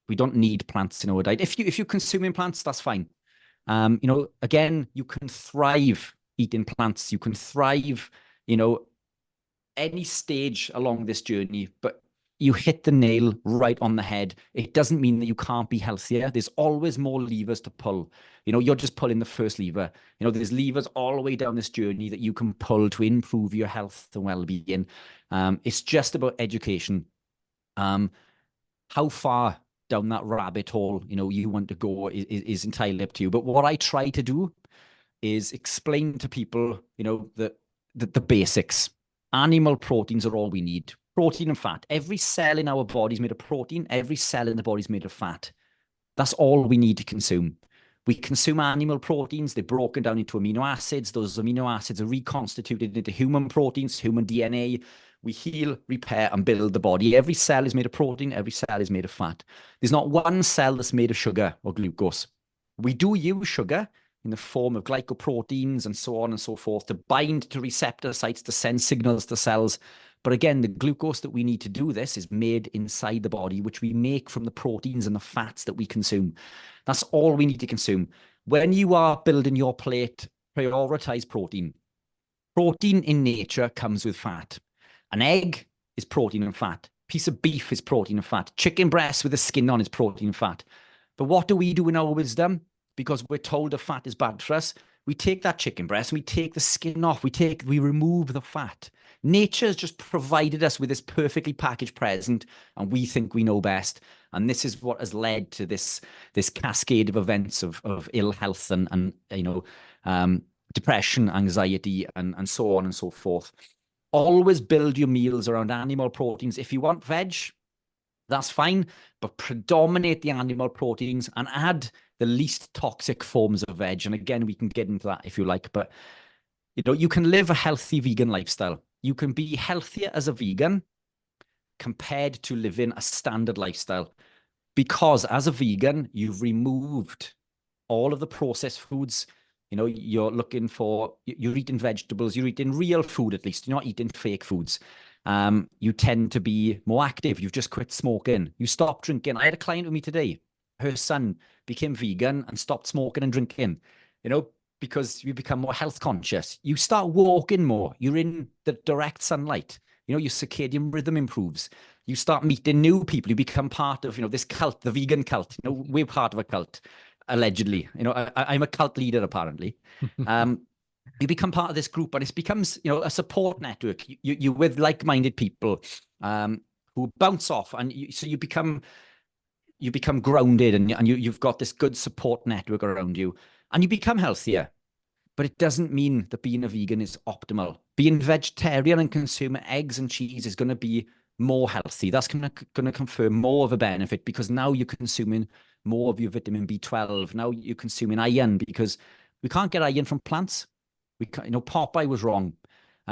we don't need plants in our diet. If you're consuming plants, that's fine. Again, you can thrive eating plants. You can thrive, any stage along this journey, but you hit the nail right on the head. It doesn't mean that you can't be healthier. There's always more levers to pull. You're just pulling the first lever. There's levers all the way down this journey that you can pull to improve your health and well-being. It's just about education. How far down that rabbit hole, you want to go is entirely up to you. But what I try to do is explain to people, the basics. Animal proteins are all we need. Protein and fat. Every cell in our body is made of protein. Every cell in the body is made of fat. That's all we need to consume. We consume animal proteins. They're broken down into amino acids. Those amino acids are reconstituted into human proteins, human DNA. We heal, repair, and build the body. Every cell is made of protein. Every cell is made of fat. There's not one cell that's made of sugar or glucose. We do use sugar in the form of glycoproteins and so on and so forth to bind to receptor sites to send signals to cells. But again, the glucose that we need to do this is made inside the body, which we make from the proteins and the fats that we consume. That's all we need to consume. When you are building your plate, prioritize protein. Protein in nature comes with fat. An egg is protein and fat. Piece of beef is protein and fat. Chicken breast with the skin on is protein and fat. But what do we do in our wisdom? Because we're told the fat is bad for us, we take that chicken breast and we take the skin off. We remove the fat. Nature has just provided us with this perfectly packaged present, and we think we know best. And this is what has led to this cascade of events of ill health and depression, anxiety, and so on and so forth. Always build your meals around animal proteins. If you want veg, that's fine, but predominate the animal proteins and add the least toxic forms of veg. And again, we can get into that if you like, but you can live a healthy vegan lifestyle. You can be healthier as a vegan compared to living a standard lifestyle, because as a vegan, you've removed all of the processed foods. You're eating vegetables, you're eating real food, at least. You're not eating fake foods. You tend to be more active. You've just quit smoking. You stop drinking. I had a client with me today. Her son became vegan and stopped smoking and drinking, because you become more health conscious. You start walking more. You're in the direct sunlight. Your circadian rhythm improves. You start meeting new people. You become part of, this cult, the vegan cult. We're part of a cult, allegedly. I'm a cult leader, apparently. You become part of this group, and it becomes, a support network. You're with like-minded people who bounce off, and so you become grounded, and you've got this good support network around you, and you become healthier. But it doesn't mean that being a vegan is optimal. Being vegetarian and consuming eggs and cheese is going to be more healthy. That's going to confer more of a benefit, because now you're consuming more of your vitamin B12. Now you're consuming iron, because we can't get iron from plants. We can't, Popeye was wrong.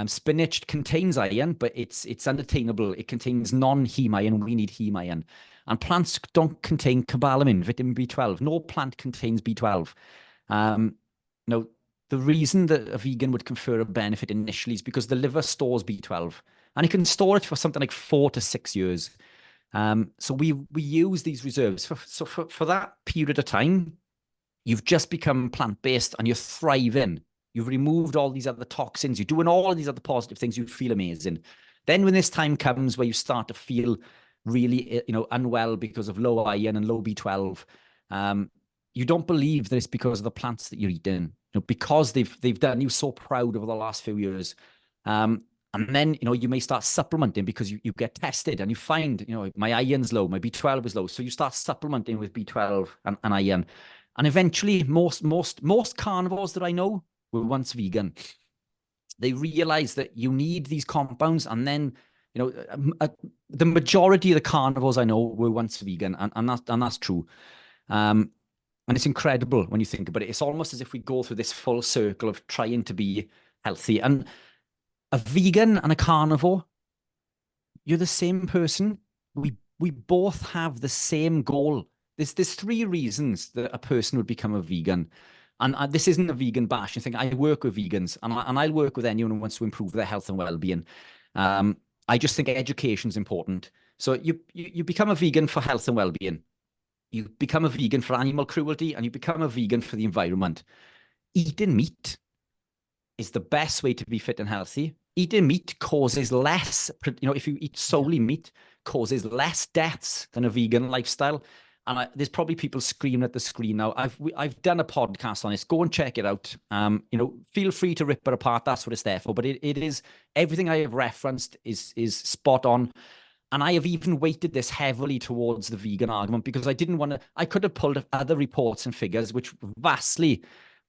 Spinach contains iron, but it's unattainable. It contains non-heme iron. We need heme iron. And plants don't contain cobalamin, vitamin B12. No plant contains B12. The reason that a vegan would confer a benefit initially is because the liver stores B12, and it can store it for something like 4 to 6 years. So we use these reserves for that period of time. You've just become plant-based and you're thriving. You've removed all these other toxins. You're doing all of these other positive things. You feel amazing. Then when this time comes where you start to feel really, unwell because of low iron and low B12, you don't believe that it's because of the plants that you're eating, because they've done you so proud over the last few years. And then, you may start supplementing because you get tested and you find, my iron's low, my B12 is low. So you start supplementing with B12 and iron. And eventually, most carnivores that I know were once vegan. They realize that you need these compounds. And then, the majority of the carnivores I know were once vegan. And that's true. And it's incredible when you think about it. It's almost as if we go through this full circle of trying to be healthy. And a vegan and a carnivore, you're the same person. We both have the same goal. There's three reasons that a person would become a vegan. And this isn't a vegan bash. I think I work with vegans, and I'll work with anyone who wants to improve their health and well-being. I just think education is important. So you become a vegan for health and well-being. You become a vegan for animal cruelty, and you become a vegan for the environment. Eating meat is the best way to be fit and healthy. Eating meat causes less, if you eat solely meat, causes less deaths than a vegan lifestyle. And there's probably people screaming at the screen now. I've done a podcast on this. Go and check it out. Feel free to rip it apart. That's what it's there for. But it is, everything I have referenced is spot on. And I have even weighted this heavily towards the vegan argument because I didn't want to. I could have pulled other reports and figures which vastly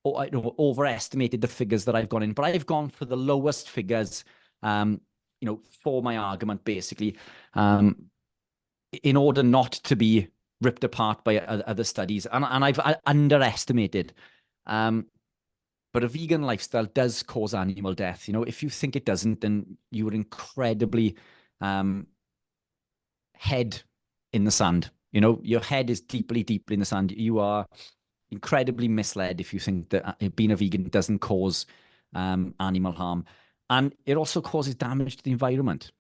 overestimated the figures that I've gone in, but I've gone for the lowest figures, for my argument, basically, in order not to be ripped apart by other studies. And I've underestimated. But a vegan lifestyle does cause animal death. If you think it doesn't, then you are incredibly head in the sand. Your head is deeply, deeply in the sand. You are incredibly misled if you think that being a vegan doesn't cause animal harm. And it also causes damage to the environment.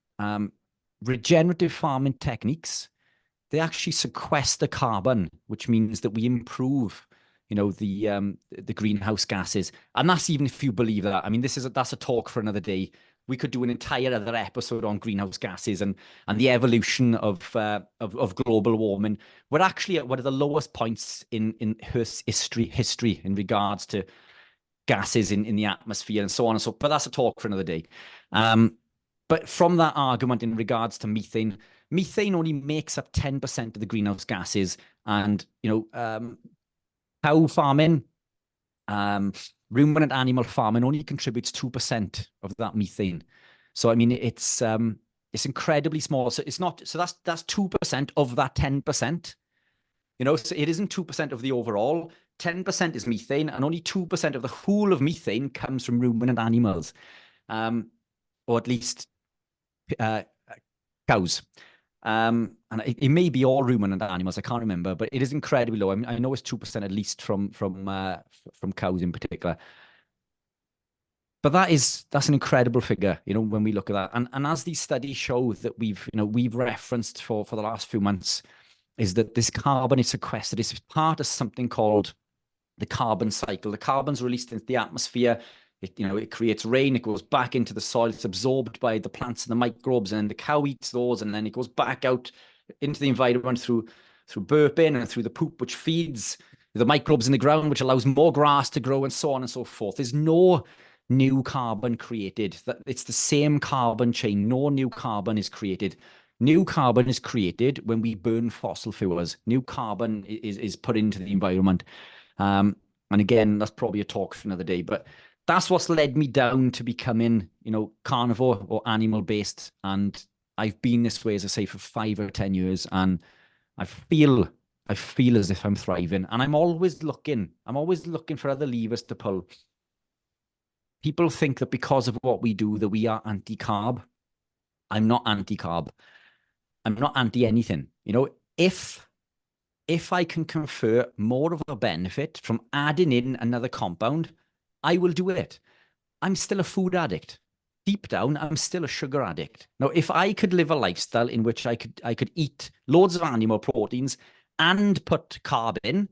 Regenerative farming techniques, they actually sequester carbon, which means that we improve, the greenhouse gases. And that's even if you believe that. I mean, that's a talk for another day. We could do an entire other episode on greenhouse gases and the evolution of global warming. We're actually at one of the lowest points in Earth's history in regards to gases in the atmosphere and so on and so. But that's a talk for another day. But from that argument in regards to methane only makes up 10% of the greenhouse gases, and cow farming, ruminant animal farming only contributes 2% of that methane. So I mean, it's incredibly small. So it's not. So that's 2% of that 10%. So it isn't 2% of the overall. 10% is methane, and only 2% of the whole of methane comes from ruminant animals, or at least cows. And it may be all ruminant animals. I can't remember, but it is incredibly low. I mean, I know it's 2% at least from cows in particular. But that's an incredible figure, when we look at that. And as these studies show that we've referenced for the last few months, is that this carbon is sequestered. It's part of something called the carbon cycle. The carbon's released into the atmosphere. It creates rain. It goes back into the soil. It's absorbed by the plants and the microbes, and then the cow eats those, and then it goes back out into the environment through burping and through the poop, which feeds the microbes in the ground, which allows more grass to grow, and so on and so forth. There's no new carbon created. It's the same carbon chain. No new carbon is created. New carbon is created when we burn fossil fuels. New carbon is put into the environment. And again, that's probably a talk for another day, but that's what's led me down to becoming, carnivore or animal-based. And I've been this way, as I say, for 5 or 10 years. And I feel as if I'm thriving. And I'm always looking for other levers to pull. People think that because of what we do, that we are anti-carb. I'm not anti-carb. I'm not anti-anything. If I can confer more of a benefit from adding in another compound, I will do it. I'm still a food addict. Deep down, I'm still a sugar addict. Now, if I could live a lifestyle in which I could eat loads of animal proteins and put carb in,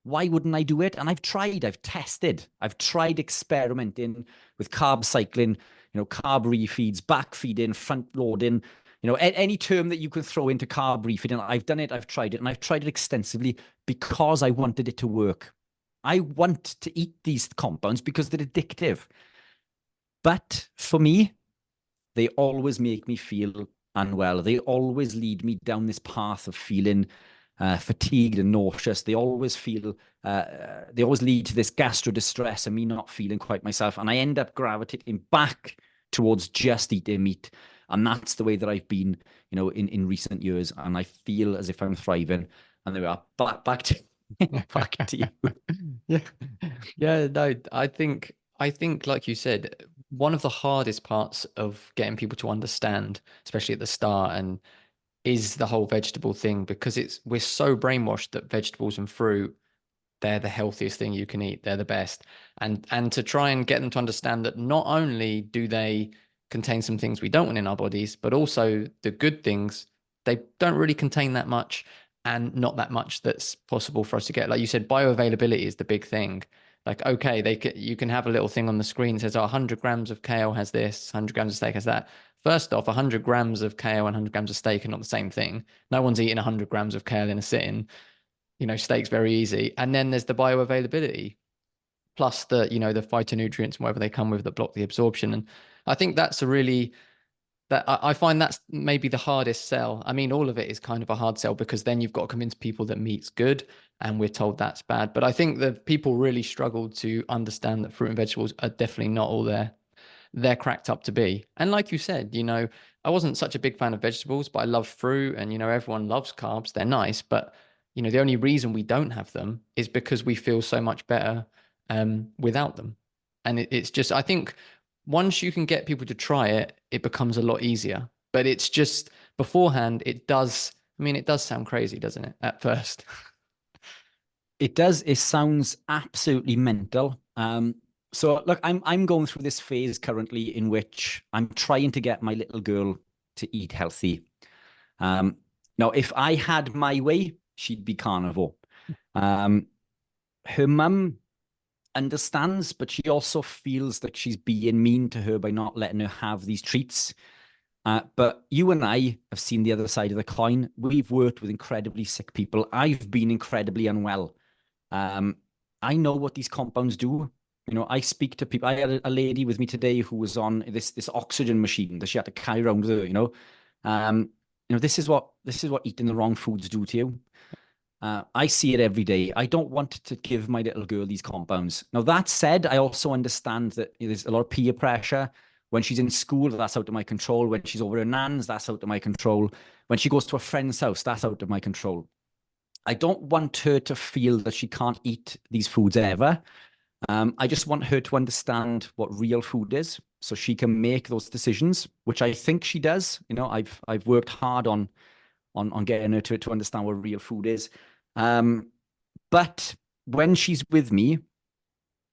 why wouldn't I do it? And I've tested, I've tried experimenting with carb cycling, carb refeeds, back feeding, front loading, You know, any term that you can throw into carb refeeding, I've done it, I've tried it, and I've tried it extensively because I wanted it to work. I want to eat these compounds because they're addictive. But for me, they always make me feel unwell. They always lead me down this path of feeling fatigued and nauseous. They always lead to this gastro distress and me not feeling quite myself. And I end up gravitating back towards just eating meat. And that's the way that I've been, you know, in recent years. And I feel as if I'm thriving. And there we are, back to back to you. Yeah. Yeah, no, I think like you said, one of the hardest parts of getting people to understand, especially at the start, and is the whole vegetable thing because we're so brainwashed that vegetables and fruit, they're the healthiest thing you can eat. They're the best. And to try and get them to understand that not only do they contain some things we don't want in our bodies, but also the good things, they don't really contain that much and not that much that's possible for us to get. Like you said, bioavailability is the big thing. Like, okay, you can have a little thing on the screen that says, oh, 100 grams of kale has this, 100 grams of steak has that. First off, 100 grams of kale and 100 grams of steak are not the same thing. No one's eating 100 grams of kale in a sitting. You know, steak's very easy. And then there's the bioavailability, plus the phytonutrients and whatever they come with that block the absorption. And I think that's a really that I find that's maybe the hardest sell. I mean, all of it is kind of a hard sell because then you've got to convince people that meat's good and we're told that's bad. But I think that people really struggle to understand that fruit and vegetables are definitely not all there they're cracked up to be. And like you said, I wasn't such a big fan of vegetables, but I love fruit and, everyone loves carbs. They're nice. But, the only reason we don't have them is because we feel so much better without them. And it's just, I think once you can get people to try it, it becomes a lot easier. But it's just beforehand, it does sound crazy, doesn't it, at first? It does. It sounds absolutely mental. So look, I'm going through this phase currently in which I'm trying to get my little girl to eat healthy. Now, if I had my way, she'd be carnivore. Her mum understands, but she also feels that she's being mean to her by not letting her have these treats. But you and I have seen the other side of the coin. We've worked with incredibly sick people. I've been incredibly unwell. I know what these compounds do. I speak to people. I had a lady with me today who was on this oxygen machine that she had to carry around with her. This is what eating the wrong foods do to you. I see it every day. I don't want to give my little girl these compounds. Now, that said, I also understand that there's a lot of peer pressure. When she's in school, that's out of my control. When she's over her nan's, that's out of my control. When she goes to a friend's house, that's out of my control. I don't want her to feel that she can't eat these foods ever. I just want her to understand what real food is so she can make those decisions, which I think she does. I've worked hard on getting her to understand what real food is. But when she's with me,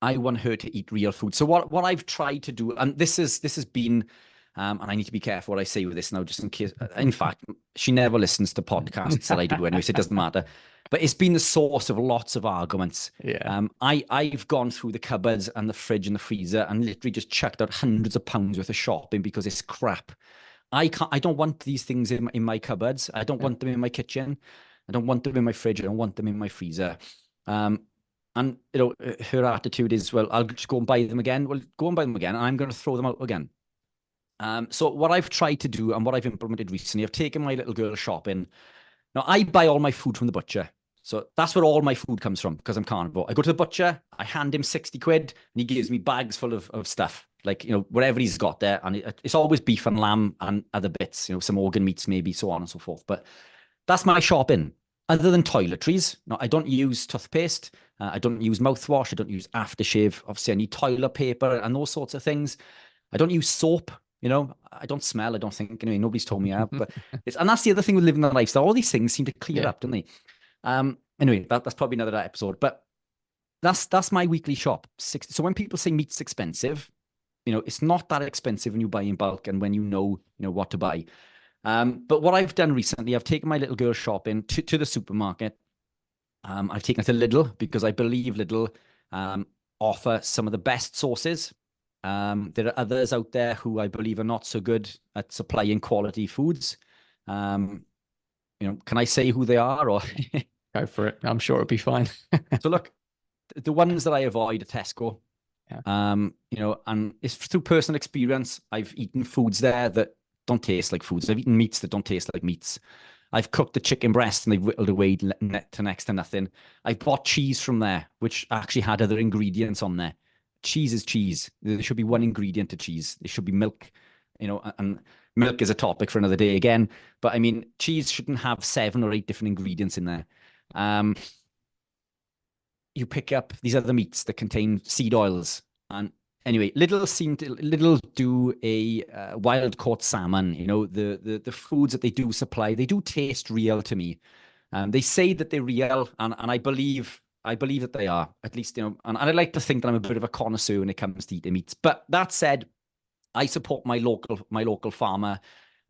I want her to eat real food. So what I've tried to do, and this has been, and I need to be careful what I say with this now, just in case. In fact, she never listens to podcasts that I do anyway, so it doesn't matter. But it's been the source of lots of arguments. Yeah. I've gone through the cupboards and the fridge and the freezer and literally just chucked out hundreds of pounds worth of shopping because it's crap. I don't want these things in my cupboards. I don't want them in my kitchen. I don't want them in my fridge. I don't want them in my freezer. And her attitude is, well, I'll just go and buy them again. Well, go and buy them again, and I'm going to throw them out again. So what I've tried to do and what I've implemented recently, I've taken my little girl shopping. Now, I buy all my food from the butcher. So that's where all my food comes from because I'm carnivore. I go to the butcher, I hand him 60 quid, and he gives me bags full of stuff. Like, whatever he's got there. And it's always beef and lamb and other bits, some organ meats maybe, so on and so forth. But that's my shopping. Other than toiletries, no, I don't use toothpaste. I don't use mouthwash. I don't use aftershave. Obviously, I need toilet paper and those sorts of things. I don't use soap. I don't smell. I don't think. Nobody's told me out. But and that's the other thing with living the lifestyle. All these things seem to clear up, don't they? Anyway, that's probably another episode. But that's my weekly shop. So when people say meat's expensive, it's not that expensive when you buy in bulk and when you know what to buy. But what I've done recently, I've taken my little girl shopping to the supermarket. I've taken it to Lidl because I believe Lidl offer some of the best sauces. There are others out there who I believe are not so good at supplying quality foods. Can I say who they are? Or Go for it. I'm sure it'll be fine. so look, the ones that I avoid are Tesco. Yeah. And it's through personal experience. I've eaten foods there that don't taste like foods. I've eaten meats that don't taste like meats. I've cooked the chicken breast and they've whittled away to next to nothing. I've bought cheese from there, which actually had other ingredients on there. Cheese is cheese. There should be one ingredient to cheese. There should be milk, and milk is a topic for another day again. But I mean, cheese shouldn't have 7 or 8 different ingredients in there. You pick up these other meats that contain seed oils. And anyway, little do a wild caught salmon. The foods that they do supply, they do taste real to me. They say that they're real, and I believe that they are, at least, and I like to think that I'm a bit of a connoisseur when it comes to eating meats. But that said, I support my local farmer.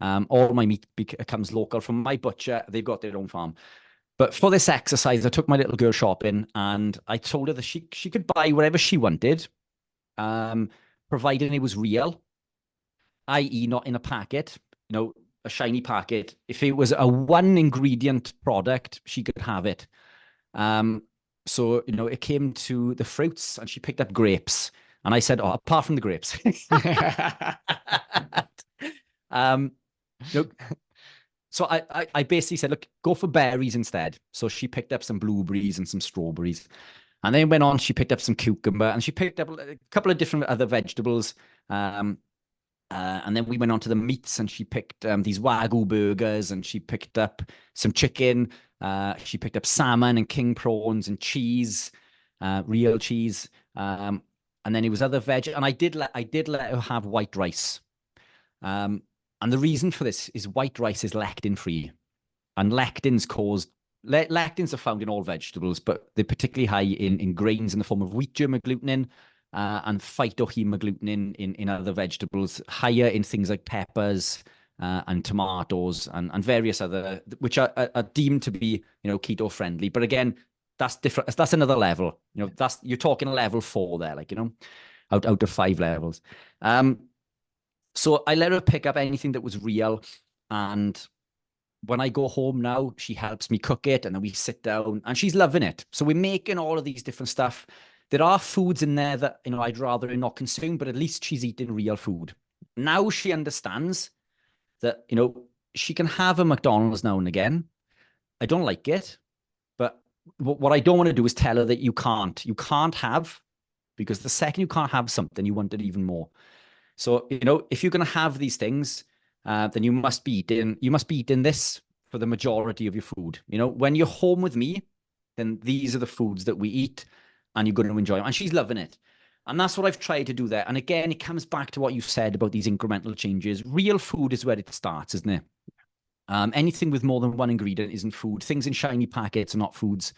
All my meat comes local from my butcher. They've got their own farm. But for this exercise, I took my little girl shopping and I told her that she could buy whatever she wanted, providing it was real, i.e. not in a packet, a shiny packet. If it was a 1 ingredient product, she could have it. So, it came to the fruits and she picked up grapes. And I said, oh, apart from the grapes. So I basically said, look, go for berries instead. So she picked up some blueberries and some strawberries. And then went on, she picked up some cucumber and she picked up a couple of different other vegetables. And then we went on to the meats and she picked these Wagyu burgers and she picked up some chicken. She picked up salmon and king prawns and cheese, real cheese. And then it was other veg. And I did let her have white rice. And the reason for this is white rice is lectin free, and lectins are found in all vegetables, but they're particularly high in grains in the form of wheat germ agglutinin and phytohemagglutinin in other vegetables, higher in things like peppers and tomatoes and various other, which are deemed to be keto friendly. But again, that's different. That's another level. You're talking level 4 there, out of 5 levels. So I let her pick up anything that was real. And when I go home now, she helps me cook it. And then we sit down and she's loving it. So we're making all of these different stuff. There are foods in there that, I'd rather her not consume, but at least she's eating real food. Now she understands that, she can have a McDonald's now and again. I don't like it. But what I don't want to do is tell her that you can't have, because the second you can't have something, you want it even more. So, if you're going to have these things, then you must be eating this for the majority of your food. When you're home with me, then these are the foods that we eat and you're going to enjoy them. And she's loving it. And that's what I've tried to do there. And again, it comes back to what you said about these incremental changes. Real food is where it starts, isn't it? Anything with more than 1 ingredient isn't food. Things in shiny packets are not foods.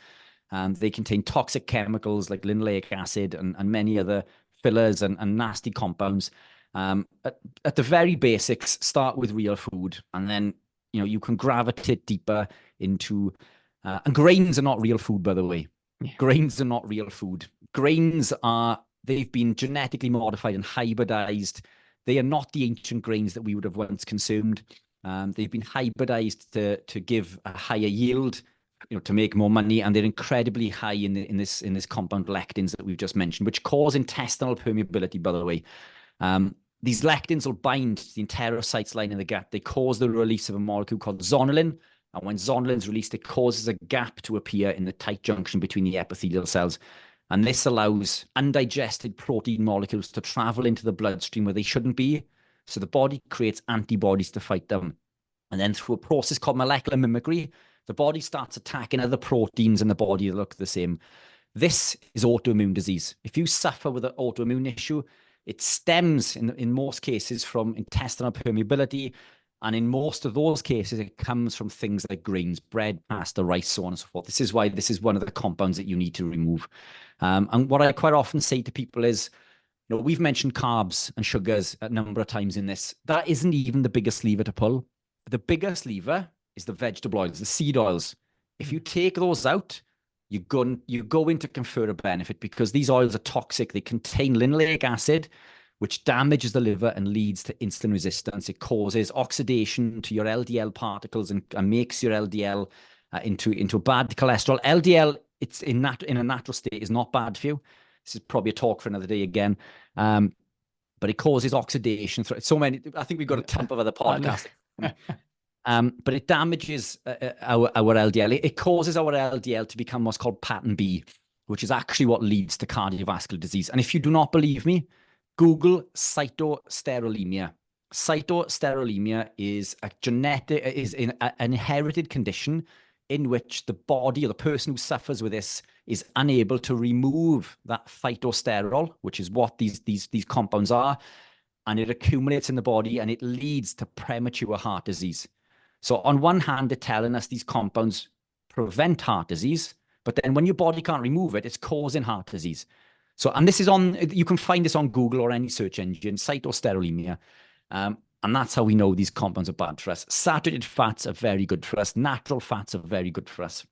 They contain toxic chemicals like linoleic acid and many other fillers and nasty compounds. At the very basics, start with real food, and then you can gravitate deeper into and grains are not real food, by the way. Yeah. Grains are not real food. They've been genetically modified and hybridized. They are not the ancient grains that we would have once consumed. They've been hybridized to give a higher yield, to make more money, and they're incredibly high in this compound lectins that we've just mentioned, which cause intestinal permeability, by the way. These lectins will bind to the enterocytes lining the gut. They cause the release of a molecule called zonulin. And when zonulin is released, it causes a gap to appear in the tight junction between the epithelial cells. And this allows undigested protein molecules to travel into the bloodstream where they shouldn't be. So the body creates antibodies to fight them. And then through a process called molecular mimicry, the body starts attacking other proteins in the body that look the same. This is autoimmune disease. If you suffer with an autoimmune issue, it stems in most cases from intestinal permeability. And in most of those cases, it comes from things like grains, bread, pasta, rice, so on and so forth. This is why this is one of the compounds that you need to remove. And what I quite often say to people is, we've mentioned carbs and sugars a number of times in this. That isn't even the biggest lever to pull. The biggest lever is the vegetable oils, the seed oils. If you take those out, you're going to confer a benefit, because these oils are toxic. They contain linoleic acid, which damages the liver and leads to insulin resistance. It causes oxidation to your LDL particles and makes your LDL into bad cholesterol. LDL, it's in a natural state, is not bad for you. This is probably a talk for another day again. But it causes oxidation. So many, I think we've got a ton of other podcasts. But it damages our LDL. It causes our LDL to become what's called pattern B, which is actually what leads to cardiovascular disease. And if you do not believe me, Google cytosterolemia. Cytosterolemia is an inherited condition in which the body or the person who suffers with this is unable to remove that phytosterol, which is what these compounds are, and it accumulates in the body and it leads to premature heart disease. So on one hand, they're telling us these compounds prevent heart disease, but then when your body can't remove it, it's causing heart disease. So, and this is you can find this on Google or any search engine, cytosterolemia. And that's how we know these compounds are bad for us. Saturated fats are very good for us. Natural fats are very good for us.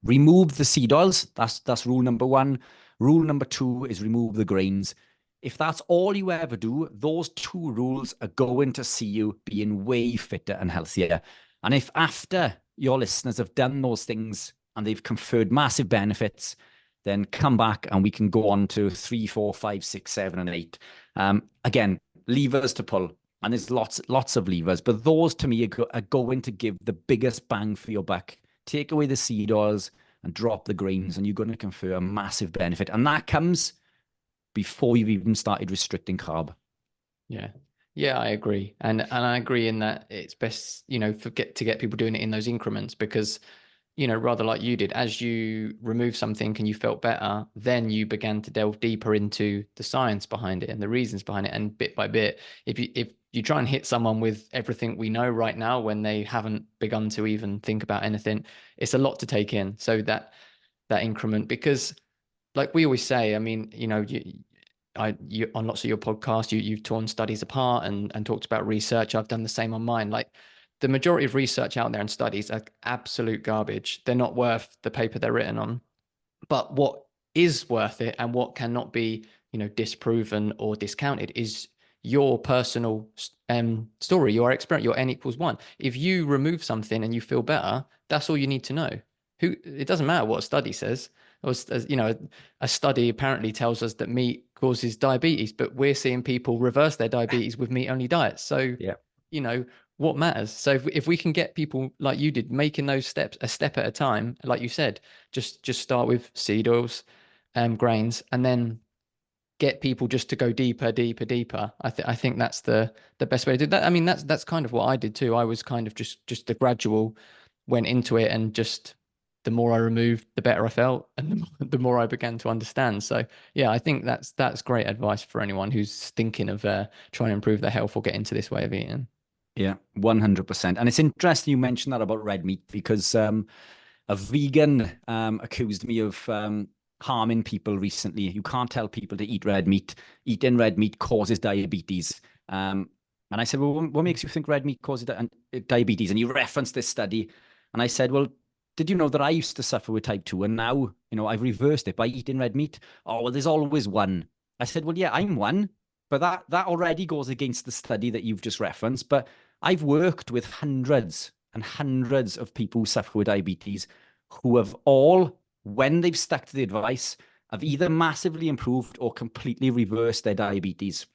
Remove the seed oils. That's rule number one. Rule number two is remove the grains. If that's all you ever do, those two rules are going to see you being way fitter and healthier. And if after your listeners have done those things and they've conferred massive benefits, then come back and we can go on to 3, 4, 5, 6, 7, and 8. Again, levers to pull. And there's lots of levers, but those to me are going to give the biggest bang for your buck. Take away the seed oils and drop the grains, and you're going to confer a massive benefit. And that comes before you've even started restricting carb. Yeah, I agree. And I agree in that it's best, to get people doing it in those increments, because rather like you did, as you remove something and you felt better, then you began to delve deeper into the science behind it and the reasons behind it. And bit by bit, if you try and hit someone with everything we know right now when they haven't begun to even think about anything, it's a lot to take in. So that increment, because like we always say, I mean, you on lots of your podcasts, you've torn studies apart and talked about research. I've done the same on mine. Like, the majority of research out there and studies are absolute garbage. They're not worth the paper they're written on. But what is worth it and what cannot be, disproven or discounted is your personal story, your experience, your N=1. If you remove something and you feel better, that's all you need to know. It doesn't matter what a study says. A study apparently tells us that meat causes diabetes, but we're seeing people reverse their diabetes with meat-only diets. So, yeah. What matters? So if we can get people like you did making those steps a step at a time, like you said, just start with seed oils, grains, and then get people just to go deeper. I think that's the best way to do that. I mean, that's kind of what I did too. I was kind of just the gradual, went into it, and just the more I removed, the better I felt, and the more I began to understand. So yeah, I think that's great advice for anyone who's thinking of trying to improve their health or get into this way of eating. Yeah, 100%. And it's interesting you mentioned that about red meat, because a vegan accused me of harming people recently. You can't tell people to eat red meat. Eating red meat causes diabetes. And I said, well, what makes you think red meat causes diabetes? And you referenced this study. And I said, well, did you know that I used to suffer with type 2 and now, I've reversed it by eating red meat? Oh, well, there's always one. I said, well, yeah, I'm one. But that already goes against the study that you've just referenced. But I've worked with hundreds and hundreds of people who suffer with diabetes who have all, when they've stuck to the advice, have either massively improved or completely reversed their diabetes.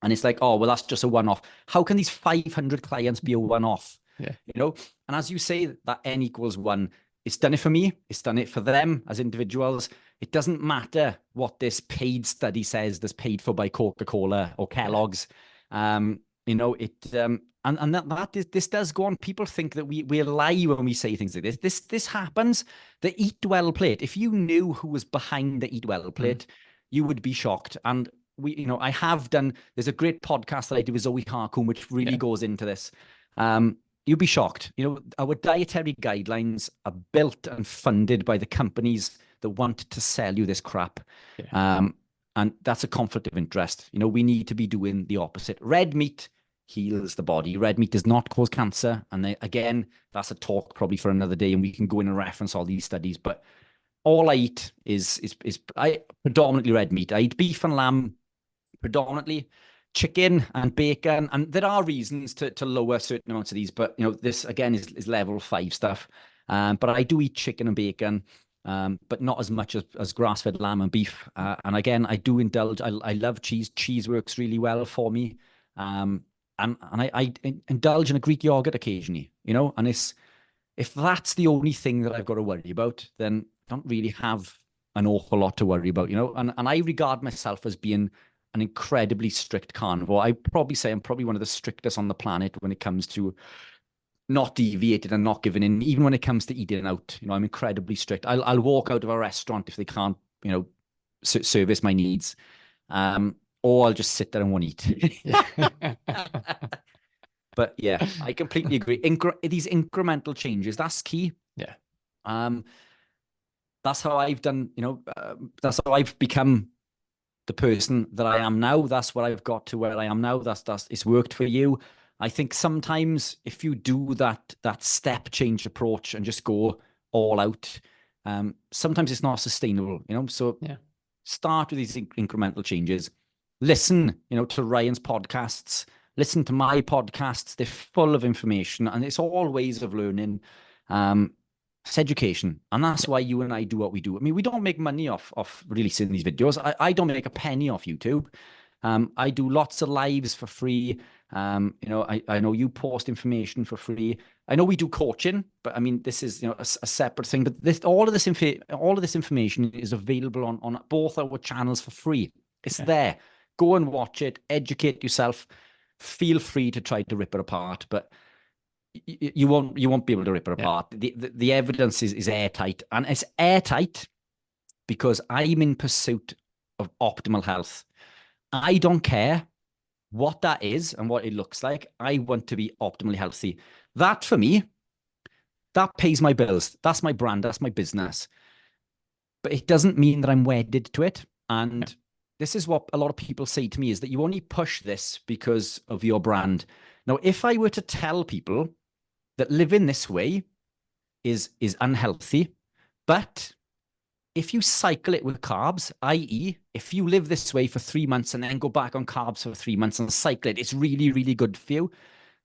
And it's like, oh, well, that's just a one-off. How can these 500 clients be a one-off? Yeah. And as you say, that N=1. It's done it for me. It's done it for them as individuals. It doesn't matter what this paid study says that's paid for by Coca-Cola or Kellogg's. This does go on. People think that we lie when we say things like this. This happens. The Eat Well plate. If you knew who was behind the Eat Well plate, you would be shocked. And I have done. There's a great podcast that I did with Zoe Harcoon, which really goes into this. You'd be shocked. Our dietary guidelines are built and funded by the companies that want to sell you this crap. Yeah. And that's a conflict of interest. We need to be doing the opposite. Red meat heals the body. Red meat does not cause cancer. And again, that's a talk probably for another day, and we can go in and reference all these studies. But all I eat is predominantly red meat. I eat beef and lamb predominantly. chicken and bacon, and there are reasons to lower certain amounts of these, but this again is level 5 stuff. But I do eat chicken and bacon, but not as much as grass-fed lamb and beef. And again, I do indulge. I love cheese. Cheese works really well for me. And I indulge in a Greek yogurt occasionally, and if that's the only thing that I've got to worry about, then I don't really have an awful lot to worry about, and I regard myself as being an incredibly strict carnivore. I probably say I'm probably one of the strictest on the planet when it comes to not deviating and not giving in, even when it comes to eating out. I'm incredibly strict. I'll walk out of a restaurant if they can't, service my needs. Or I'll just sit there and won't eat. But yeah, I completely agree. These incremental changes, that's key. Yeah. That's how I've done, that's how I've become the person that I am now. That's what I've got to where I am now. It's worked for you. I think sometimes if you do that step change approach and just go all out, sometimes it's not sustainable, So yeah. Start with these incremental changes. Listen, to Ryan's podcasts. Listen to my podcasts. They're full of information, and it's all ways of learning. It's education, and that's why you and I do what we do. I mean, we don't make money off releasing these videos. I don't make a penny off YouTube. I do lots of lives for free. I know you post information for free. I know we do coaching, but I mean, this is a separate thing. But all of this information is available on both our channels for free. It's there. Go and watch it. Educate yourself. Feel free to try to rip it apart, but you won't be able to rip it apart. The evidence is airtight, and it's airtight because I'm in pursuit of optimal health. I don't care what that is and what it looks like. I want to be optimally healthy. That for me, that pays my bills. That's my brand. That's my business. But it doesn't mean that I'm wedded to it. And this is what a lot of people say to me, is that you only push this because of your brand. Now, if I were to tell people that living this way is unhealthy, but if you cycle it with carbs, i.e., if you live this way for 3 months and then go back on carbs for 3 months and cycle it, it's really, really good for you.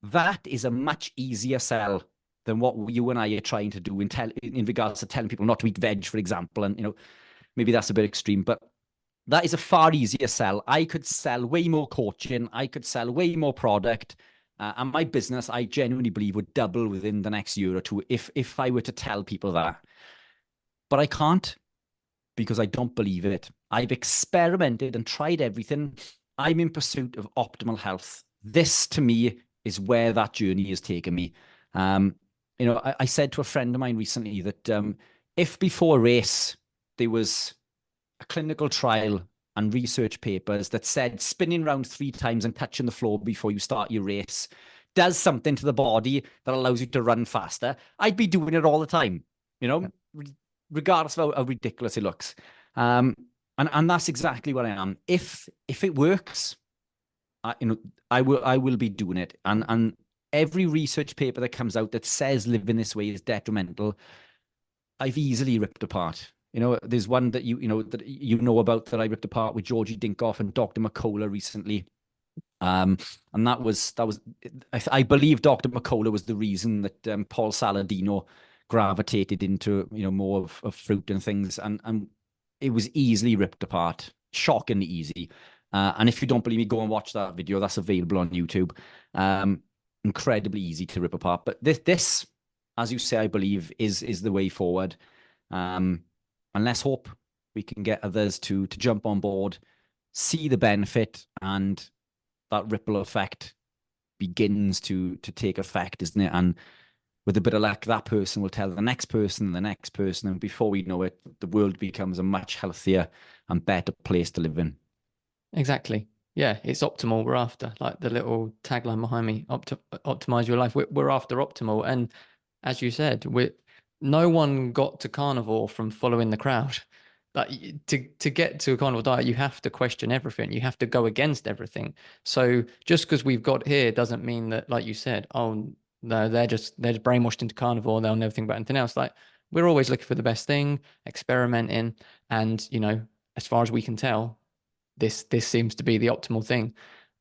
That is a much easier sell than what you and I are trying to do in regards to telling people not to eat veg, for example. And, maybe that's a bit extreme, but that is a far easier sell. I could sell way more coaching. I could sell way more product. And my business, I genuinely believe, would double within the next year or two if I were to tell people that. But I can't, because I don't believe it. I've experimented and tried everything. I'm in pursuit of optimal health. This, to me, is where that journey has taken me. I said to a friend of mine recently that if before a race there was a clinical trial and research papers that said spinning around 3 times and touching the floor before you start your race does something to the body that allows you to run faster, I'd be doing it all the time, regardless of how ridiculous it looks. And that's exactly what I am. If it works, I will be doing it. And every research paper that comes out that says living this way is detrimental, I've easily ripped apart. There's one that about that I ripped apart with Georgie Dinkoff and Dr. McCullough recently. And that was I believe Dr. McCullough was the reason that Paul Saladino gravitated into more of fruit and things, and it was easily ripped apart, shockingly easy. And if you don't believe me, go and watch that video. That's available on YouTube. Incredibly easy to rip apart. But this, as you say, I believe is the way forward. And let's hope we can get others to jump on board, see the benefit, and that ripple effect begins to take effect, isn't it? And with a bit of luck, that person will tell the next person, and before we know it, the world becomes a much healthier and better place to live in. Exactly. Yeah, it's optimal we're after. Like the little tagline behind me, optimize your life. We're after optimal. And as you said, no one got to carnivore from following the crowd. Like to get to a carnivore diet, you have to question everything. You have to go against everything. So just because we've got here doesn't mean that, like you said, oh no, they're just brainwashed into carnivore. They'll never think about anything else. Like we're always looking for the best thing, experimenting, and as far as we can tell, this seems to be the optimal thing.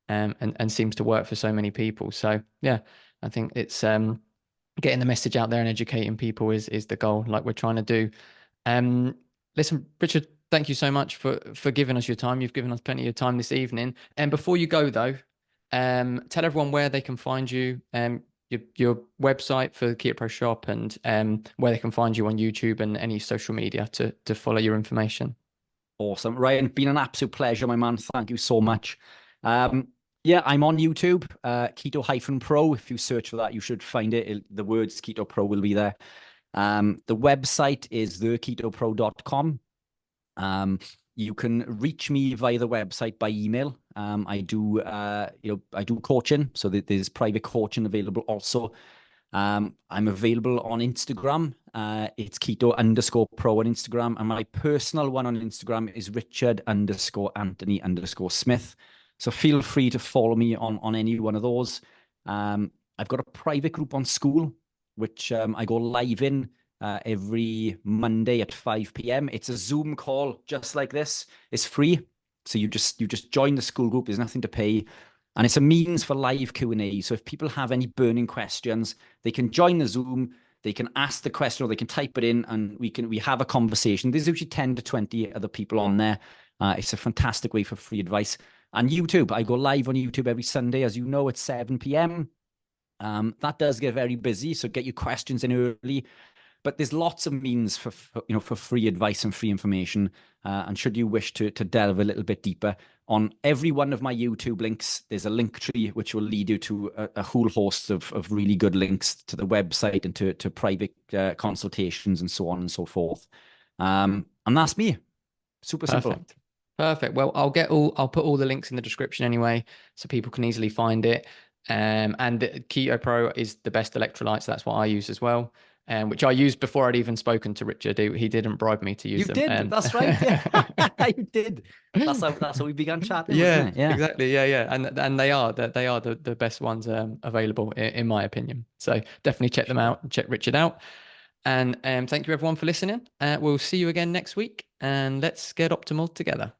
and seems to work for so many people. So yeah, I think it's getting the message out there and educating people is the goal, like we're trying to do. Um, Listen, Richard, thank you so much for giving us your time. You've given us plenty of time this evening. And before you go though, tell everyone where they can find you, your website for the Keto Pro shop, and where they can find you on YouTube and any social media to follow your information. Awesome. Ryan, been an absolute pleasure, my man. Thank you so much. Yeah, I'm on YouTube, Keto-Pro. If you search for that, you should find it. The words Keto Pro will be there. The website is theketopro.com. You can reach me via the website by email. I do, I do coaching, so there's private coaching available also. I'm available on Instagram. It's keto_pro on Instagram. And my personal one on Instagram is Richard_Anthony_Smith. So feel free to follow me on any one of those. I've got a private group on school, which I go live in every Monday at 5 p.m. It's a Zoom call just like this. It's free. So you just join the school group. There's nothing to pay. And it's a means for live Q&A. So if people have any burning questions, they can join the Zoom, they can ask the question, or they can type it in, and we have a conversation. There's usually 10 to 20 other people on there. It's a fantastic way for free advice. And YouTube, I go live on YouTube every Sunday, as you know, at 7 p.m. That does get very busy, so get your questions in early. But there's lots of means for free advice and free information. And should you wish to delve a little bit deeper, on every one of my YouTube links, there's a link tree which will lead you to a whole host of really good links to the website and to private consultations and so on and so forth. And that's me. Super simple. Perfect. Perfect. Well, I'll put all the links in the description anyway, so people can easily find it. And the Keto Pro is the best electrolytes. That's what I use as well. Which I used before I'd even spoken to Richard. He didn't bribe me to use them. You did. That's right. Yeah, you did. That's how we began chatting, yeah, wasn't it? Yeah, exactly. Yeah. And they are the best ones available in my opinion. So definitely check them out and check Richard out. And thank you everyone for listening. We'll see you again next week, and let's get optimal together.